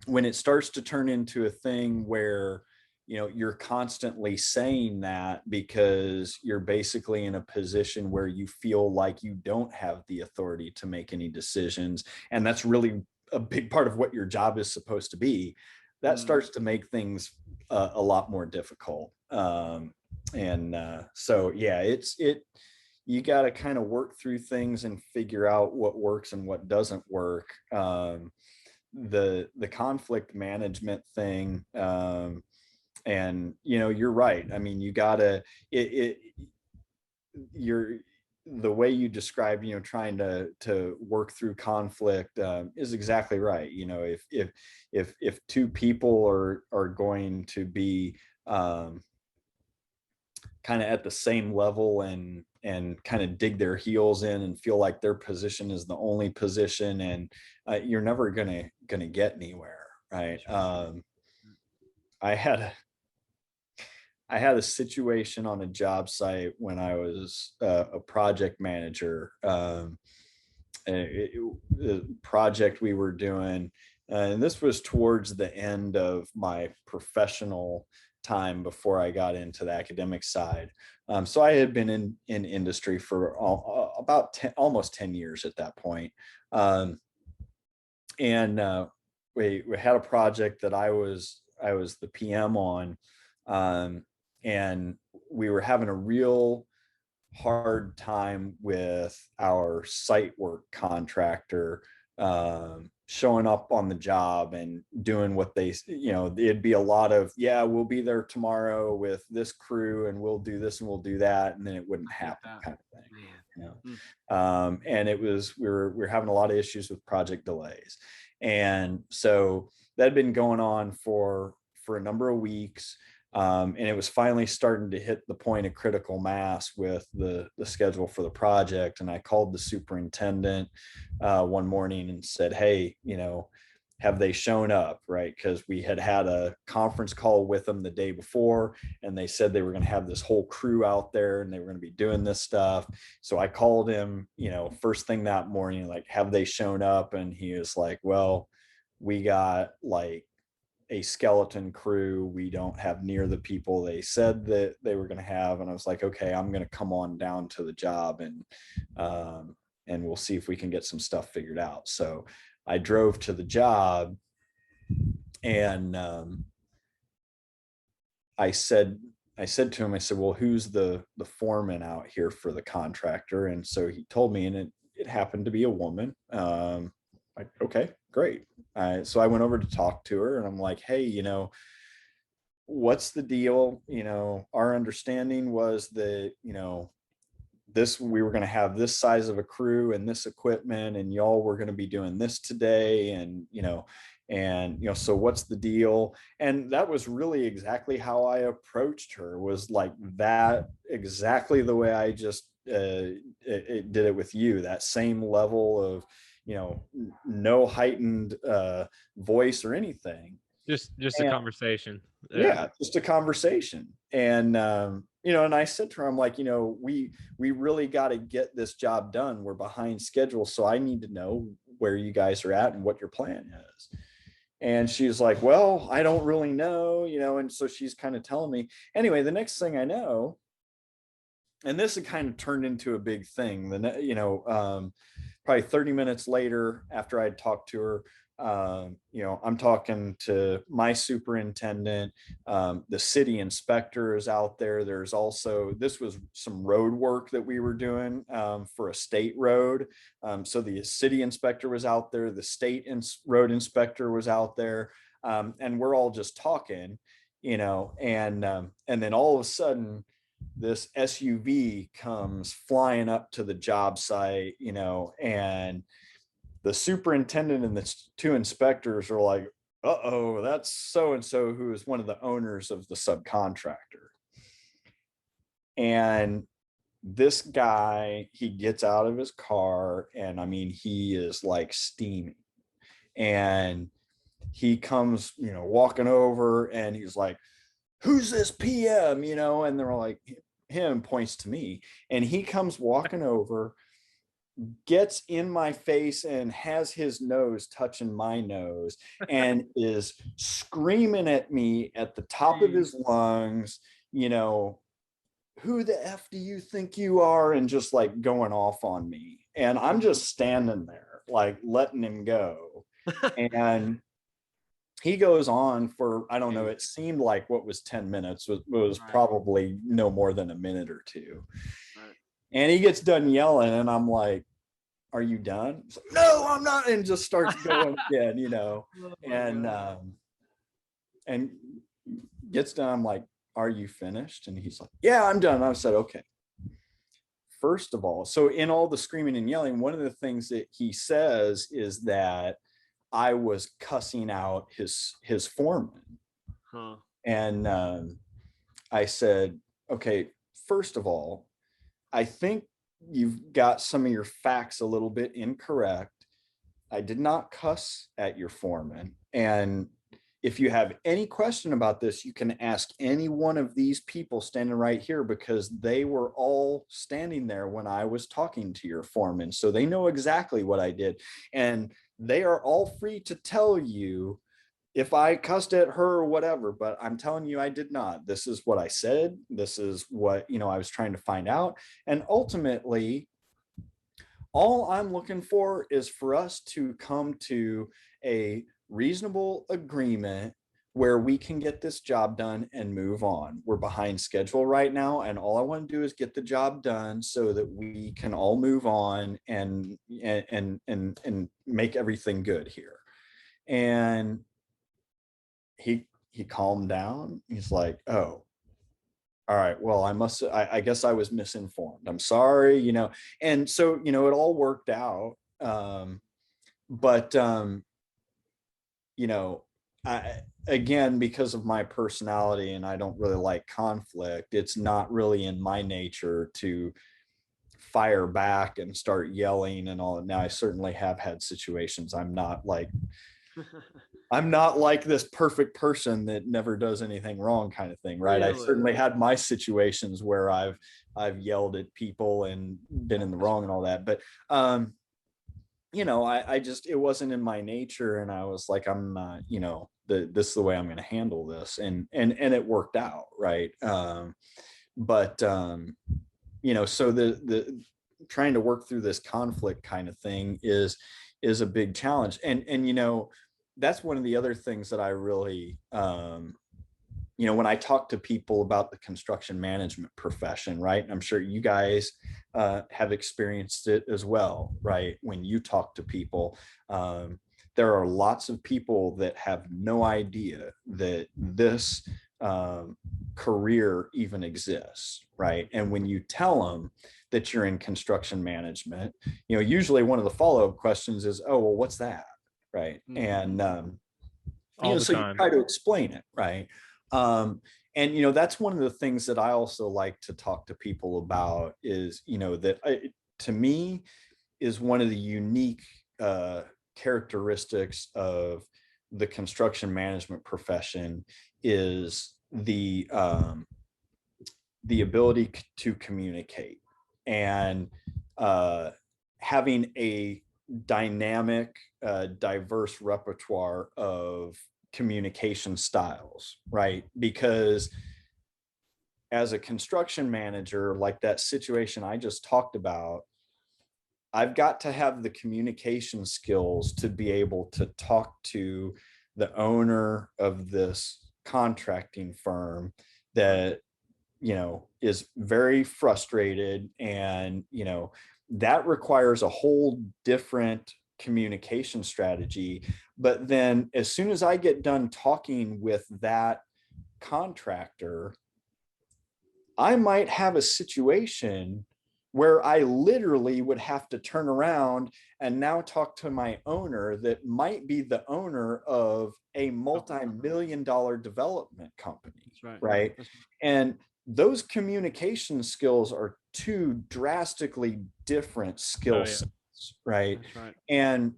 when it starts to turn into a thing where you're constantly saying that because you're basically in a position where you feel like you don't have the authority to make any decisions. And that's really a big part of what your job is supposed to be. That starts to make things a lot more difficult. So yeah, you got to kind of work through things and figure out what works and what doesn't work. The conflict management thing, and you're right. I mean, you gotta the way you describe trying to work through conflict is exactly right. If two people are going to be kind of at the same level and kind of dig their heels in and feel like their position is the only position, and you're never gonna get anywhere, right? I had a situation on a job site when I was a project manager. The project we were doing, and this was towards the end of my professional time before I got into the academic side. So I had been in industry for about almost 10 years at that point. And we had a project that I was the PM on. And we were having a real hard time with our site work contractor showing up on the job and doing what they, it'd be a lot of, yeah, we'll be there tomorrow with this crew and we'll do this and we'll do that. And then it wouldn't happen, kind of thing. And it was, we were having a lot of issues with project delays. And so that had been going on for a number of weeks. And it was finally starting to hit the point of critical mass with the schedule for the project. And I called the superintendent one morning and said, hey, have they shown up? Right. Because we had a conference call with them the day before, and they said they were going to have this whole crew out there and they were going to be doing this stuff. So I called him, first thing that morning, like, have they shown up? And he was like, well, we got like a skeleton crew. We don't have near the people they said that they were going to have. And I was like, okay, I'm going to come on down to the job and we'll see if we can get some stuff figured out. So I drove to the job, and I said to him, I said, well, who's the foreman out here for the contractor? And so he told me, and it happened to be a woman. Like, okay, great. So I went over to talk to her, and I'm like, hey, what's the deal? Our understanding was that, we were going to have this size of a crew and this equipment, and y'all were going to be doing this today. And, so what's the deal? And that was really exactly how I approached her, was like that, exactly the way I just did it with you, that same level of, no heightened voice or anything. Just a conversation. Yeah, just a conversation. And, and I said to her, I'm like, we really got to get this job done. We're behind schedule. So I need to know where you guys are at and what your plan is. And she's like, well, I don't really know, and so she's kind of telling me. Anyway, the next thing I know, and this had kind of turned into a big thing, probably 30 minutes later, after I'd talked to her, I'm talking to my superintendent, the city inspector is out there. There's also, this was some road work that we were doing for a state road. So the city inspector was out there, the state road inspector was out there, and we're all just talking, and then all of a sudden, this SUV comes flying up to the job site, and the superintendent and the two inspectors are like, uh-oh, that's so-and-so, who is one of the owners of the subcontractor. And this guy, he gets out of his car, and I mean, he is like steaming. And he comes, walking over, and he's like, who's this PM, and they're like, him, points to me, and he comes walking over, gets in my face and has his nose touching my nose and is screaming at me at the top of his lungs, you know, who the F do you think you are? And just like going off on me. And I'm just standing there, like letting him go. And he goes on for, I don't know, it seemed like what was 10 minutes was probably no more than a minute or two. And he gets done yelling, and I'm like, are you done? Like, no, I'm not. And just starts going again, you know, and gets done. I'm like, are you finished? And he's like, yeah, I'm done. And I said, okay. First of all, so in all the screaming and yelling, one of the things that he says is that I was cussing out his foreman. And I said, okay, first of all, I think you've got some of your facts a little bit incorrect. I did not cuss at your foreman. And if you have any question about this, you can ask any one of these people standing right here, because they were all standing there when I was talking to your foreman. So they know exactly what I did. And they are all free to tell you if I cussed at her or whatever, but I'm telling you, I did not. This is what I said. This is what, you know, I was trying to find out. And ultimately, all I'm looking for is for us to come to a reasonable agreement where we can get this job done and move on. We're behind schedule right now, and all I want to do is get the job done so that we can all move on and make everything good here. And he calmed down. He's like, oh, all right, well, I guess I was misinformed. I'm sorry, you know. And so, you know, it all worked out. But you know, again, because of my personality, and I don't really like conflict, it's not really in my nature to fire back and start yelling and all. Now, I certainly have had situations. I'm not like this perfect person that never does anything wrong kind of thing, right? Really? I certainly had my situations where I've yelled at people and been in the wrong and all that. But you know, I just, it wasn't in my nature, and I was like, I'm not, you know, this is the way I'm going to handle this, and it worked out, right? But you know, so the trying to work through this conflict kind of thing is a big challenge, and you know, that's one of the other things that I really you know, when I talk to people about the construction management profession, right? And I'm sure you guys have experienced it as well, right? When you talk to people, there are lots of people that have no idea that this career even exists, right? And when you tell them that you're in construction management, you know, usually one of the follow-up questions is, oh, well, what's that? Right. And you know, so you try to explain it, right? And you know, that's one of the things that I also like to talk to people about is, you know, that to me is one of the unique characteristics of the construction management profession is the ability to communicate, and having a dynamic, diverse repertoire of communication styles, right? Because as a construction manager, like that situation I just talked about, I've got to have the communication skills to be able to talk to the owner of this contracting firm that, you know, is very frustrated, and, you know, that requires a whole different communication strategy. But then as soon as I get done talking with that contractor, I might have a situation where I literally would have to turn around and now talk to my owner that might be the owner of a multi-million-dollar development company. That's right? And those communication skills are two drastically different skill sets, right? And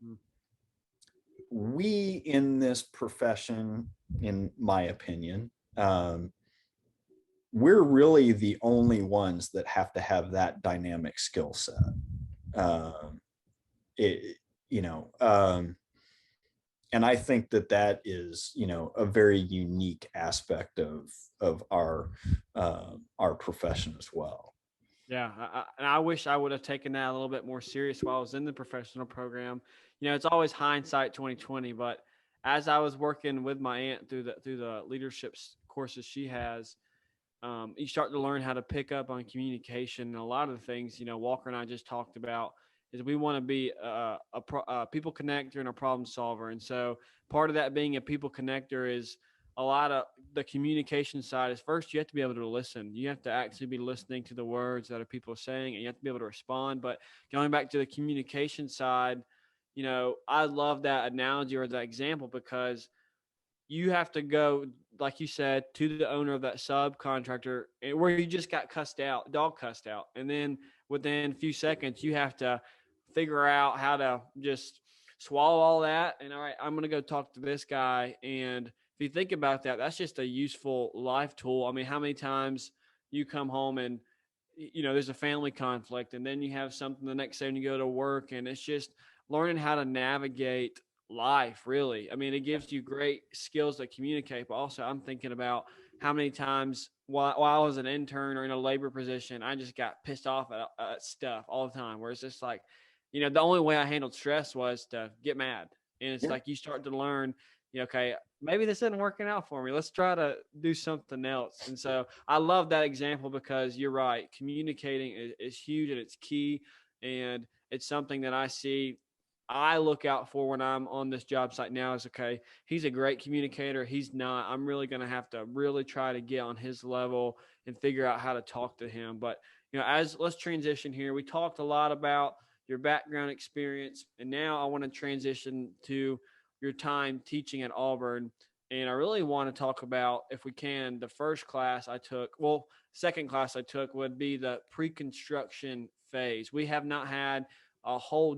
we in this profession, in my opinion, we're really the only ones that have to have that dynamic skill set. it, you know, and I think that is, you know, a very unique aspect of our profession as well. Yeah, and I wish I would have taken that a little bit more serious while I was in the professional program. You know, it's always hindsight 2020, but as I was working with my aunt through the leadership courses she has, you start to learn how to pick up on communication. And a lot of the things, you know, Walker and I just talked about is we want to be a people connector and a problem solver. And so part of that being a people connector is a lot of the communication side is first you have to be able to listen. You have to actually be listening to the words that people are saying, and you have to be able to respond. But going back to the communication side, you know, I love that analogy or that example because you have to go, like you said, to the owner of that subcontractor where you just got cussed out, dog cussed out. And then within a few seconds, you have to figure out how to just swallow all that. And all right, I'm going to go talk to this guy. And if you think about that, that's just a useful life tool. I mean, how many times you come home and, you know, there's a family conflict and then you have something the next day when you go to work, and it's just learning how to navigate life, really. I mean, it gives you great skills to communicate, but also I'm thinking about how many times while I was an intern or in a labor position, I just got pissed off at stuff all the time, where it's just like, you know, the only way I handled stress was to get mad. And it's like you start to learn, you know, okay, maybe this isn't working out for me. Let's try to do something else. And so I love that example because you're right. Communicating is huge and it's key. And it's something that I look out for when I'm on this job site now is, okay, he's a great communicator. He's not. I'm really going to have to really try to get on his level and figure out how to talk to him. But, you know, let's transition here. We talked a lot about your background experience, and now I want to transition to your time teaching at Auburn. And I really want to talk about, if we can, the first class I took. Well, second class I took would be the pre-construction phase. We have not had a whole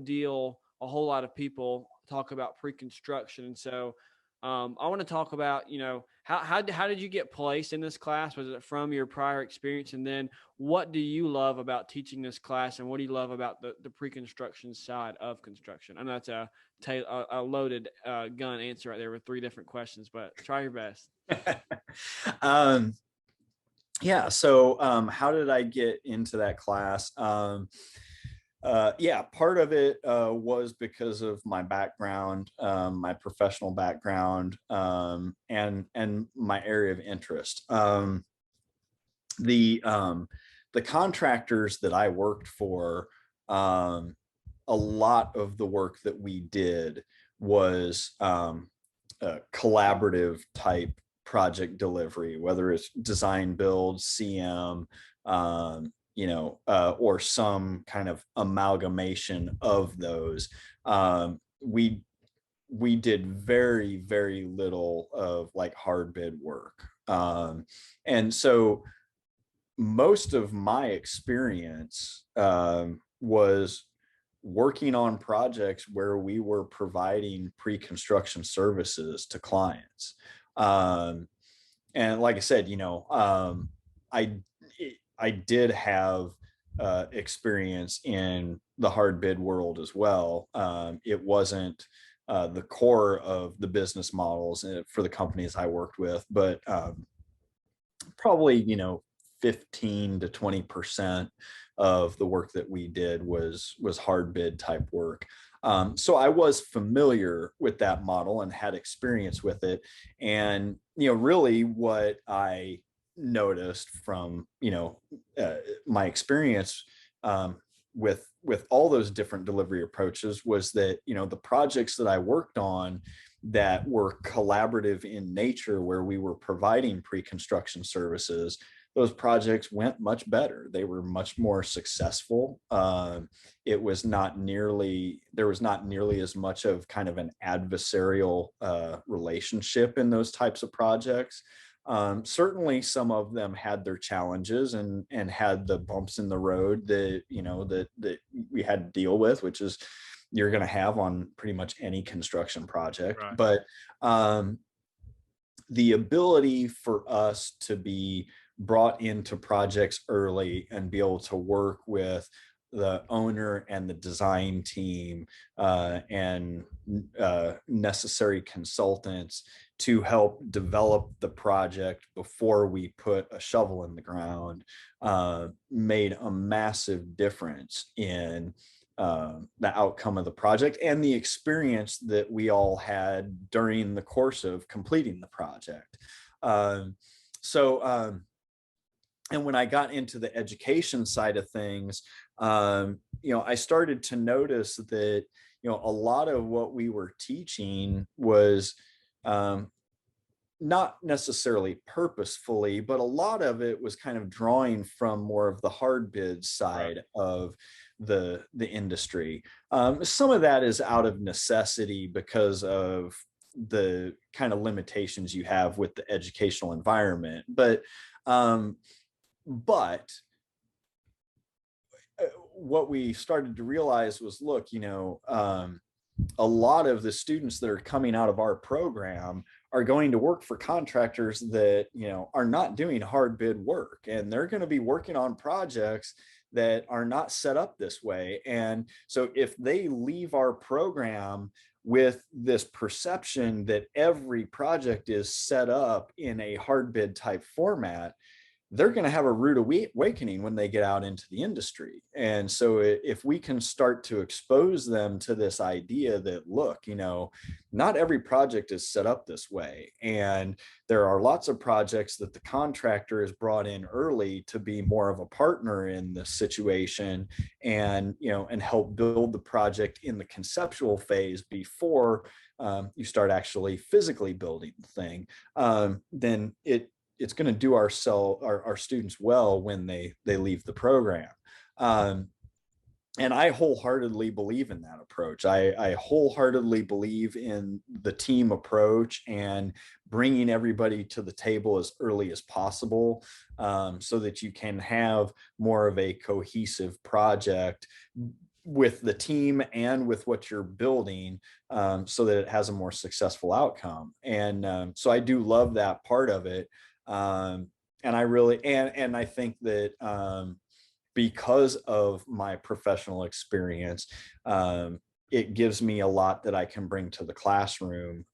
lot of people talk about pre-construction. And so I want to talk about, you know, how did you get placed in this class? Was it from your prior experience? And then what do you love about teaching this class? And what do you love about the pre-construction side of construction? I know that's a loaded gun answer right there with 3 different questions, but try your best. Yeah. So how did I get into that class? Yeah, part of it was because of my background, my professional background, and my area of interest. The contractors that I worked for, a lot of the work that we did was collaborative type project delivery, whether it's design, build, CM, you know, or some kind of amalgamation of those. We did very, very little of like hard bid work. And so most of my experience was working on projects where we were providing pre-construction services to clients. And like I said, you know, I did have experience in the hard bid world as well. It wasn't the core of the business models for the companies I worked with, but probably, you know, 15 to 20% of the work that we did was hard bid type work. So I was familiar with that model and had experience with it. And, you know, really what I noticed from, you know, my experience with all those different delivery approaches was that, you know, the projects that I worked on that were collaborative in nature, where we were providing pre-construction services, those projects went much better. They were much more successful. There was not nearly as much of kind of an adversarial relationship in those types of projects. Certainly some of them had their challenges and had the bumps in the road that, you know, that we had to deal with, which is you're going to have on pretty much any construction project. Right. But the ability for us to be brought into projects early and be able to work with the owner and the design team and necessary consultants to help develop the project before we put a shovel in the ground made a massive difference in the outcome of the project and the experience that we all had during the course of completing the project. And when I got into the education side of things, I started to notice that, a lot of what we were teaching was not necessarily purposefully, but a lot of it was kind of drawing from more of the hard bid side of the industry. Some of that is out of necessity because of the kind of limitations you have with the educational environment. But what we started to realize was, look, a lot of the students that are coming out of our program are going to work for contractors that, are not doing hard bid work, and they're going to be working on projects that are not set up this way. And so if they leave our program with this perception that every project is set up in a hard bid type format, they're going to have a rude awakening when they get out into the industry. And so if we can start to expose them to this idea that, look, not every project is set up this way. And there are lots of projects that the contractor is brought in early to be more of a partner in the situation and, and help build the project in the conceptual phase before you start actually physically building the thing, then it's going to do our students well when they leave the program. And I wholeheartedly believe in that approach. I wholeheartedly believe in the team approach and bringing everybody to the table as early as possible, so that you can have more of a cohesive project with the team and with what you're building, so that it has a more successful outcome. And so I do love that part of it. And I really, and I think that because of my professional experience, it gives me a lot that I can bring to the classroom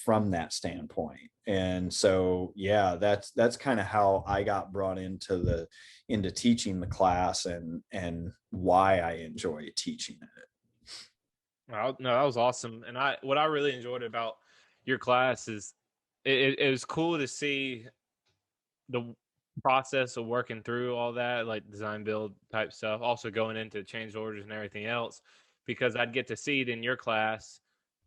from that standpoint. And so, yeah, that's kind of how I got brought into teaching the class and why I enjoy teaching it. Well, no, that was awesome. And what I really enjoyed about your class is it was cool to see the process of working through all that, like design build type stuff, also going into change orders and everything else, because I'd get to see it in your class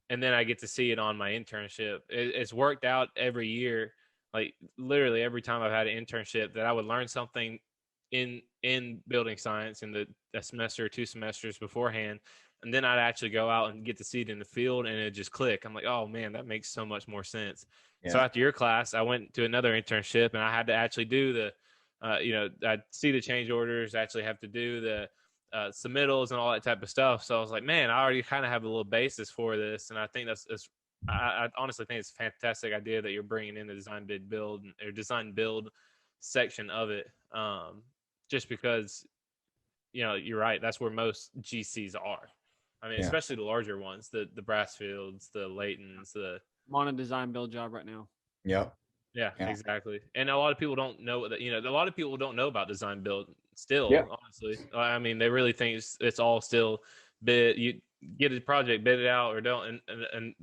and then I get to see it on my internship. It's worked out every year, like literally every time I've had an internship, that I would learn something in building science in a semester or 2 semesters beforehand, and then I'd actually go out and get to see it in the field and it just click. I'm like, oh man, that makes so much more sense. Yeah. So after your class, I went to another internship and I had to actually do I'd see the change orders, actually have to do the submittals and all that type of stuff. So I was like, man, I already kind of have a little basis for this. And I think I honestly think it's a fantastic idea that you're bringing in the design build section of it. Just because, you're right. That's where most GCs are. I mean, especially the larger ones, the Brassfields, the Laytons, I'm on a design build job right now. Yep. Yeah, exactly. And a lot of people don't know that, a lot of people don't know about design build still, honestly. I mean, they really think it's all still bid. You get a project, bid it out or don't. And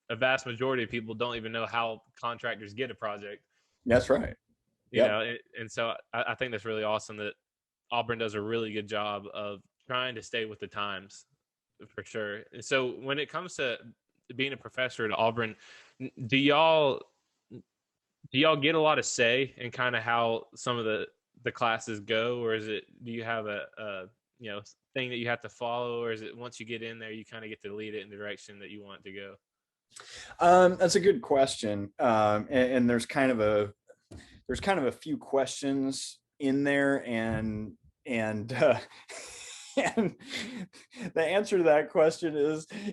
a vast majority of people don't even know how contractors get a project. That's right. And so I think that's really awesome that Auburn does a really good job of trying to stay with the times, for sure. And so when it comes to being a professor at Auburn, do y'all get a lot of say in kind of how some of the classes go, or do you have a thing that you have to follow, or is it once you get in there you kind of get to lead it in the direction that you want it to go? That's a good question. And there's kind of a few questions in there, and and the answer to that question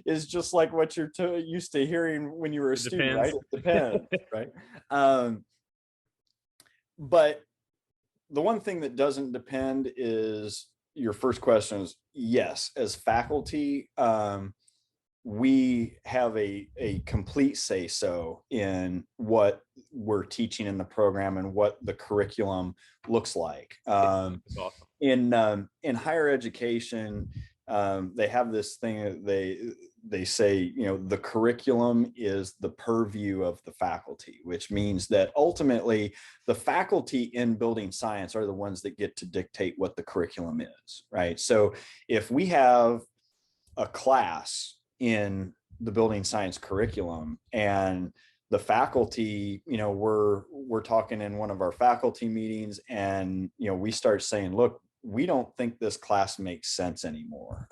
is just like what you're used to hearing when you were a student, right? It depends, right? But the one thing that doesn't depend is your first question is yes, as faculty, we have a complete say so in what we're teaching in the program and what the curriculum looks like. That's awesome. In higher education, they have this thing that they say, you know, the curriculum is the purview of the faculty, which means that ultimately the faculty in building science are the ones that get to dictate what the curriculum is, right? So if we have a class in the building science curriculum and the faculty, you know, we're talking in one of our faculty meetings and, you know, we start saying, look, we don't think this class makes sense anymore.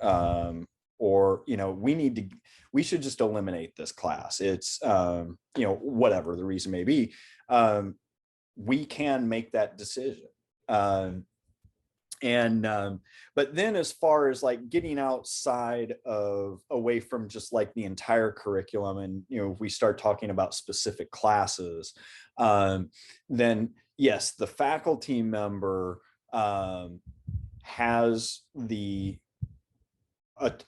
Or, you know, we should just eliminate this class. It's, you know, whatever the reason may be, we can make that decision. But then as far as like getting outside of away from just like the entire curriculum, and, you know, if we start talking about specific classes, then yes, the faculty member has the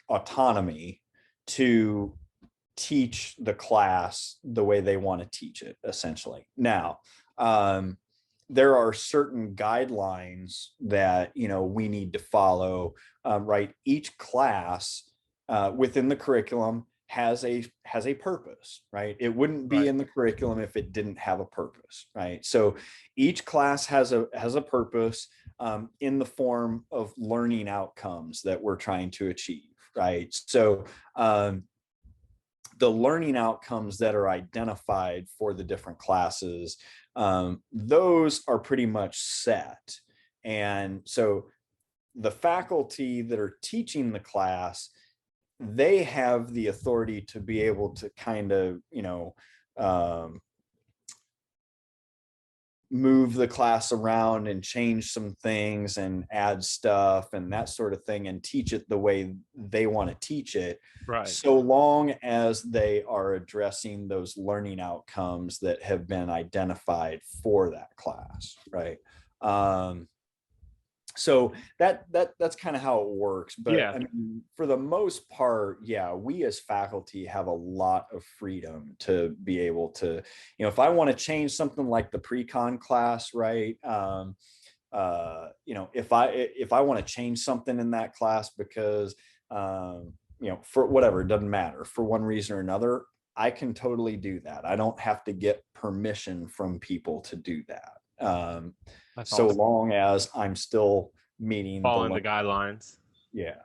autonomy to teach the class the way they want to teach it, essentially. Now, there are certain guidelines that, you know, we need to follow, right? Each class within the curriculum has a purpose, right? It wouldn't be in the curriculum if it didn't have a purpose, right? So each class has a purpose in the form of learning outcomes that we're trying to achieve, right? So the learning outcomes that are identified for the different classes, those are pretty much set. And so the faculty that are teaching the class, they have the authority to be able to kind of, you know, move the class around and change some things and add stuff and that sort of thing and teach it the way they want to teach it. Right. So long as they are addressing those learning outcomes that have been identified for that class, right? So that's kind of how it works. But yeah, I mean, for the most part, yeah, we as faculty have a lot of freedom to be able to, you know, if I want to change something like the pre-con class, right? You know, if I want to change something in that class because, you know, for whatever, it doesn't matter, for one reason or another, I can totally do that. I don't have to get permission from people to do that. So awesome. long as I'm still meeting Following the guidelines. Yeah.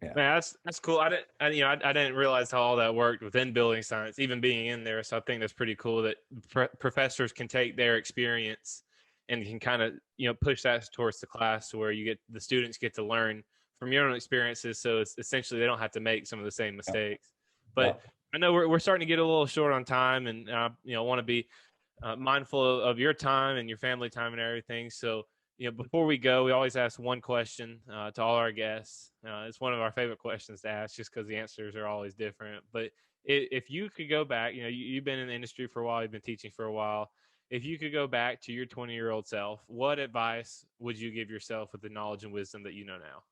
Man, that's cool. I didn't realize how all that worked within building science, even being in there. So I think that's pretty cool that professors can take their experience and can kind of, you know, push that towards the class where the students get to learn from your own experiences. So it's essentially they don't have to make some of the same mistakes. But I know we're starting to get a little short on time, and you know, want to be mindful of your time and your family time and everything. So, you know, before we go, we always ask one question to all our guests. It's one of our favorite questions to ask just because the answers are always different. But if you could go back, you know, you've been in the industry for a while, you've been teaching for a while. If you could go back to your 20-year-old self, what advice would you give yourself with the knowledge and wisdom that you know now?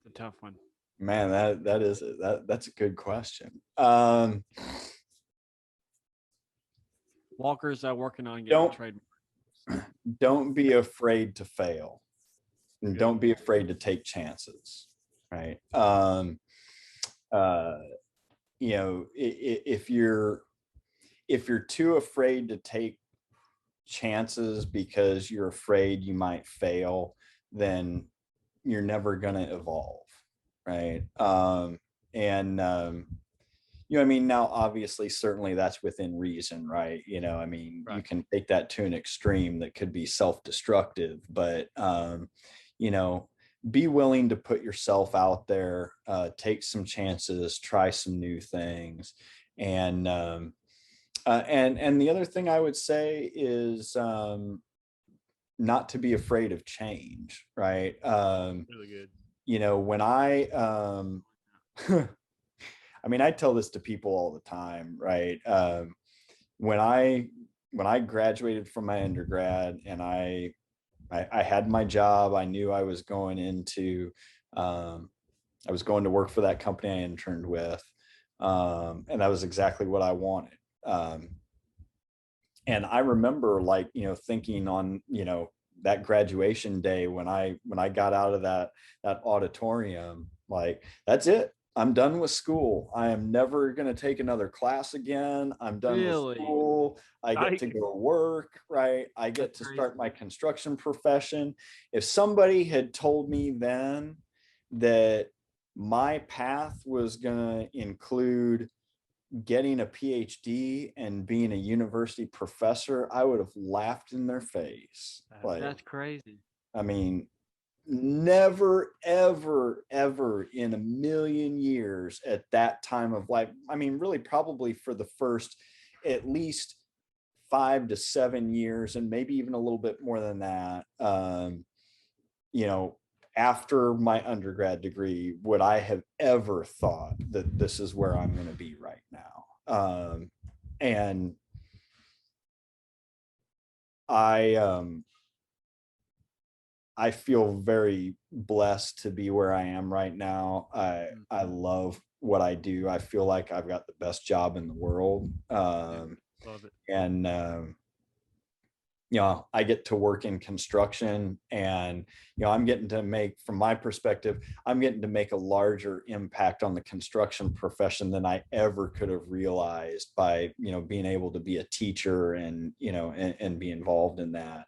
It's a tough one. Man, that's a good question. Walker's working on getting a trademark. Don't be afraid to fail, and don't be afraid to take chances, right? You know, if you're too afraid to take chances because you're afraid you might fail, then you're never going to evolve, right? You know, I mean, now obviously, certainly that's within reason, right? You know, I mean, you can take that to an extreme that could be self-destructive, but you know, be willing to put yourself out there, take some chances, try some new things, and the other thing I would say is not to be afraid of change, right? Really good. You know, when I mean, I tell this to people all the time, right? When I graduated from my undergrad and I I had my job. I knew I was going into, I was going to work for that company I interned with. And that was exactly what I wanted. And I remember, like, thinking on, that graduation day when I got out of that auditorium, like, that's it. I'm done with school. I am never going to take another class again. I'm done with Really? school. I get to go work, right? I get to start my construction profession. If somebody had told me then that my path was going to include getting a PhD and being a university professor, I would have laughed in their face. Like, that's crazy. I mean, never, ever, ever in a million years at that time of life. I mean, really, probably for the first at least 5 to 7 years, and maybe even a little bit more than that. After my undergrad degree, would I have ever thought that this is where I'm going to be right now? And I feel very blessed to be where I am right now. I love what I do. I feel like I've got the best job in the world. Love it. And I get to work in construction, and I'm getting to make, from my perspective, I'm getting to make a larger impact on the construction profession than I ever could have realized by being able to be a teacher and and be involved in that.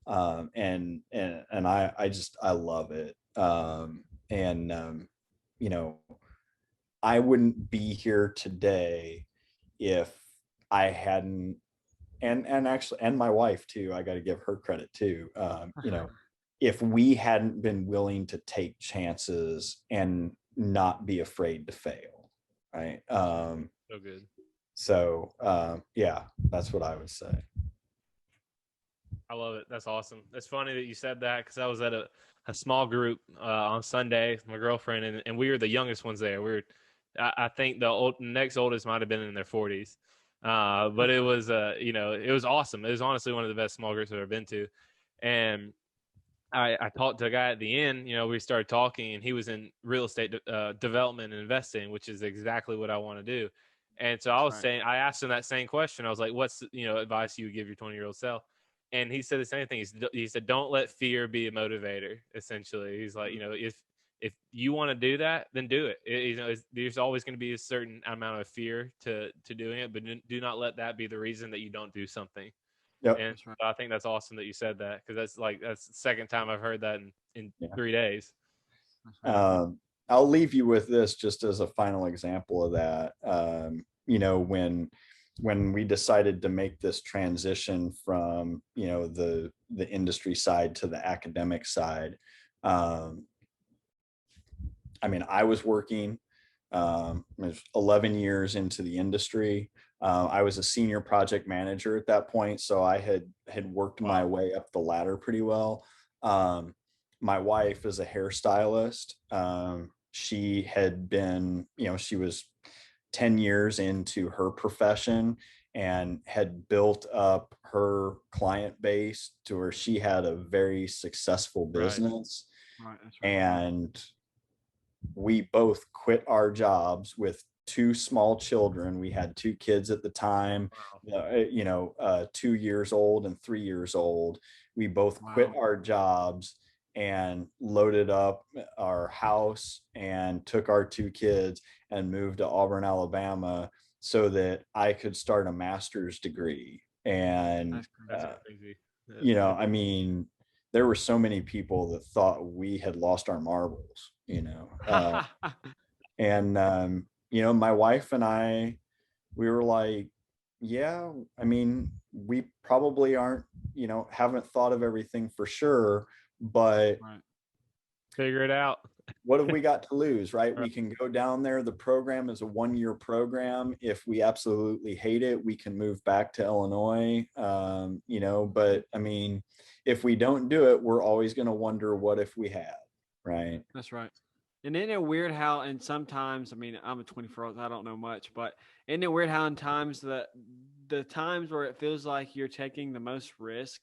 And I love it. I wouldn't be here today if I hadn't, and actually, and my wife too, I got to give her credit too. If we hadn't been willing to take chances and not be afraid to fail, right? So good. So yeah, that's what I would say. I love it. That's awesome. It's funny that you said that, because I was at a small group on Sunday with my girlfriend, and we were the youngest ones there. I think the next oldest might have been in their 40s. But it was, it was awesome. It was honestly one of the best small groups I've ever been to. And I talked to a guy at the end, we started talking, and he was in real estate development and investing, which is exactly what I want to do. And so I asked him that same question. I was like, what's, advice you would give your 20-year-old self? And he said the same thing. He said, don't let fear be a motivator, essentially. He's like, if you want to do that, then do it. There's always going to be a certain amount of fear to doing it, but do not let that be the reason that you don't do something. Yep. And so I think that's awesome that you said that, because that's the second time I've heard that in 3 days. I'll leave you with this just as a final example of that. When we decided to make this transition from the industry side to the academic side, I was working. I was 11 years into the industry. I was a senior project manager at that point, so I had worked my way up the ladder pretty well. My wife is a hairstylist. She had been, she was 10 years into her profession and had built up her client base to where she had a very successful business. Right. That's right. And we both quit our jobs with 2 small children. We had 2 kids at the time, 2 years old and 3 years old. We both quit our jobs and loaded up our house and took our 2 kids and moved to Auburn, Alabama, so that I could start a master's degree. And, that's crazy. there were so many people that thought we had lost our marbles, and, my wife and I, we were like, yeah, we probably aren't, haven't thought of everything for sure, but figure it out. What have we got to lose, right? We can go down there. The program is a 1-year program. If we absolutely hate it, we can move back to Illinois, but if we don't do it, we're always going to wonder, what if we had, right? That's right. And isn't it weird how, and sometimes, I'm a 24-year-old, I don't know much, but isn't it weird how in times the times where it feels like you're taking the most risk,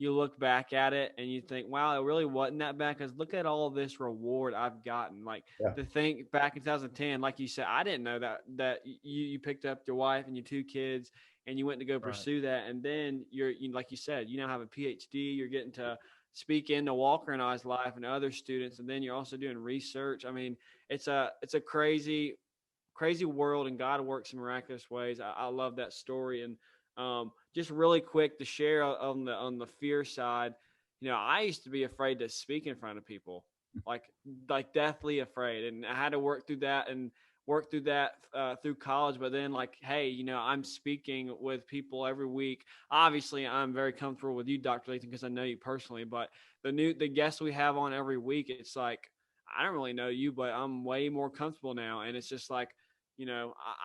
you look back at it and you think, wow, it really wasn't that bad, because look at all this reward I've gotten. Like, to think back in 2010, like you said, I didn't know that you picked up your wife and your 2 kids and you went to go pursue that. And then like you said, you now have a PhD, you're getting to speak into Walker and I's life and other students. And then you're also doing research. I mean, it's a crazy world, and God works in miraculous ways. I love that story. And just really quick to share on the fear side, I used to be afraid to speak in front of people, like deathly afraid, and I had to work through that through college. But then, like, hey, I'm speaking with people every week. Obviously, I'm very comfortable with you, Dr. Leathem, because I know you personally. But the guests we have on every week, it's like, I don't really know you, but I'm way more comfortable now, and it's just like,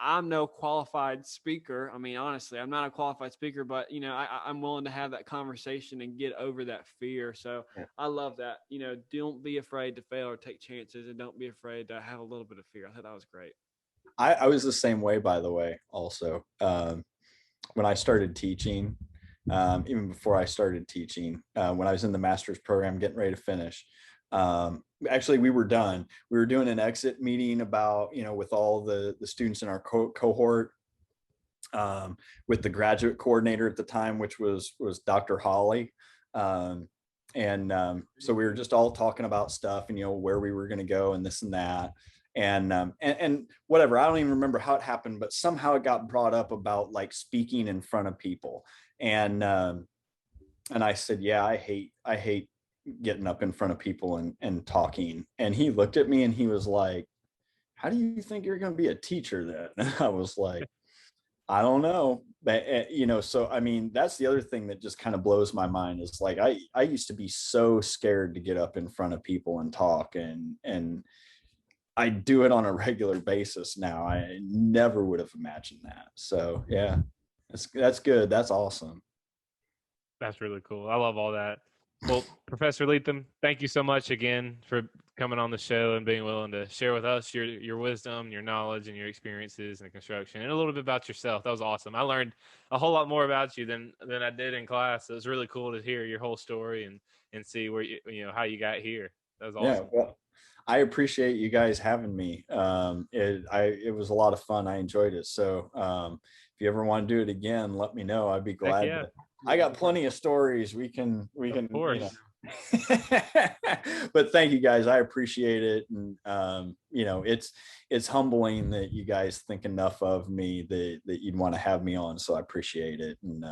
I'm no qualified speaker. I mean, honestly, I'm not a qualified speaker, but, I'm willing to have that conversation and get over that fear. So I love that. Don't be afraid to fail or take chances, and don't be afraid to have a little bit of fear. I thought that was great. I was the same way, by the way, also. When I started teaching, even before I started teaching, when I was in the master's program, getting ready to finish, actually we were done. We were doing an exit meeting about, with all the students in our cohort, with the graduate coordinator at the time, which was Dr. Holly. So we were just all talking about stuff and, where we were going to go and this and that. And whatever, I don't even remember how it happened, but somehow it got brought up about like speaking in front of people. And I said, yeah, I hate getting up in front of people and talking. And he looked at me and he was like, how do you think you're going to be a teacher then? And I was like, I don't know. But, so, I mean, that's the other thing that just kind of blows my mind is like, I used to be so scared to get up in front of people and talk, and I do it on a regular basis now. I never would have imagined that. So yeah, that's good. That's awesome. That's really cool. I love all that. Well, Professor Leathem, thank you so much again for coming on the show and being willing to share with us your wisdom, your knowledge, and your experiences in construction, and a little bit about yourself. That was awesome. I learned a whole lot more about you than I did in class. It was really cool to hear your whole story and see where how you got here. That was awesome. Yeah, well, I appreciate you guys having me. It was a lot of fun. I enjoyed it. So if you ever want to do it again, let me know. I'd be glad. Yeah. I got plenty of stories. We can, of course. But thank you guys. I appreciate it. And, it's humbling that you guys think enough of me that you'd want to have me on. So I appreciate it. And,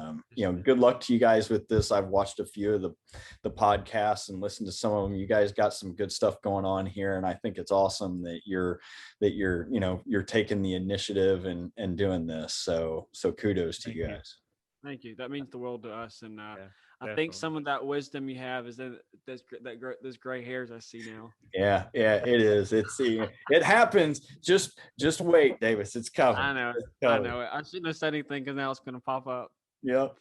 good luck to you guys with this. I've watched a few of the podcasts and listened to some of them. You guys got some good stuff going on here. And I think it's awesome that you're taking the initiative and doing this. So kudos to you guys. Thank you. That means the world to us. And I think some of that wisdom you have is that those gray hairs I see now. Yeah, it is. It happens. Just wait, Davis. It's coming. I know it. I shouldn't have said anything because now it's going to pop up. Yep.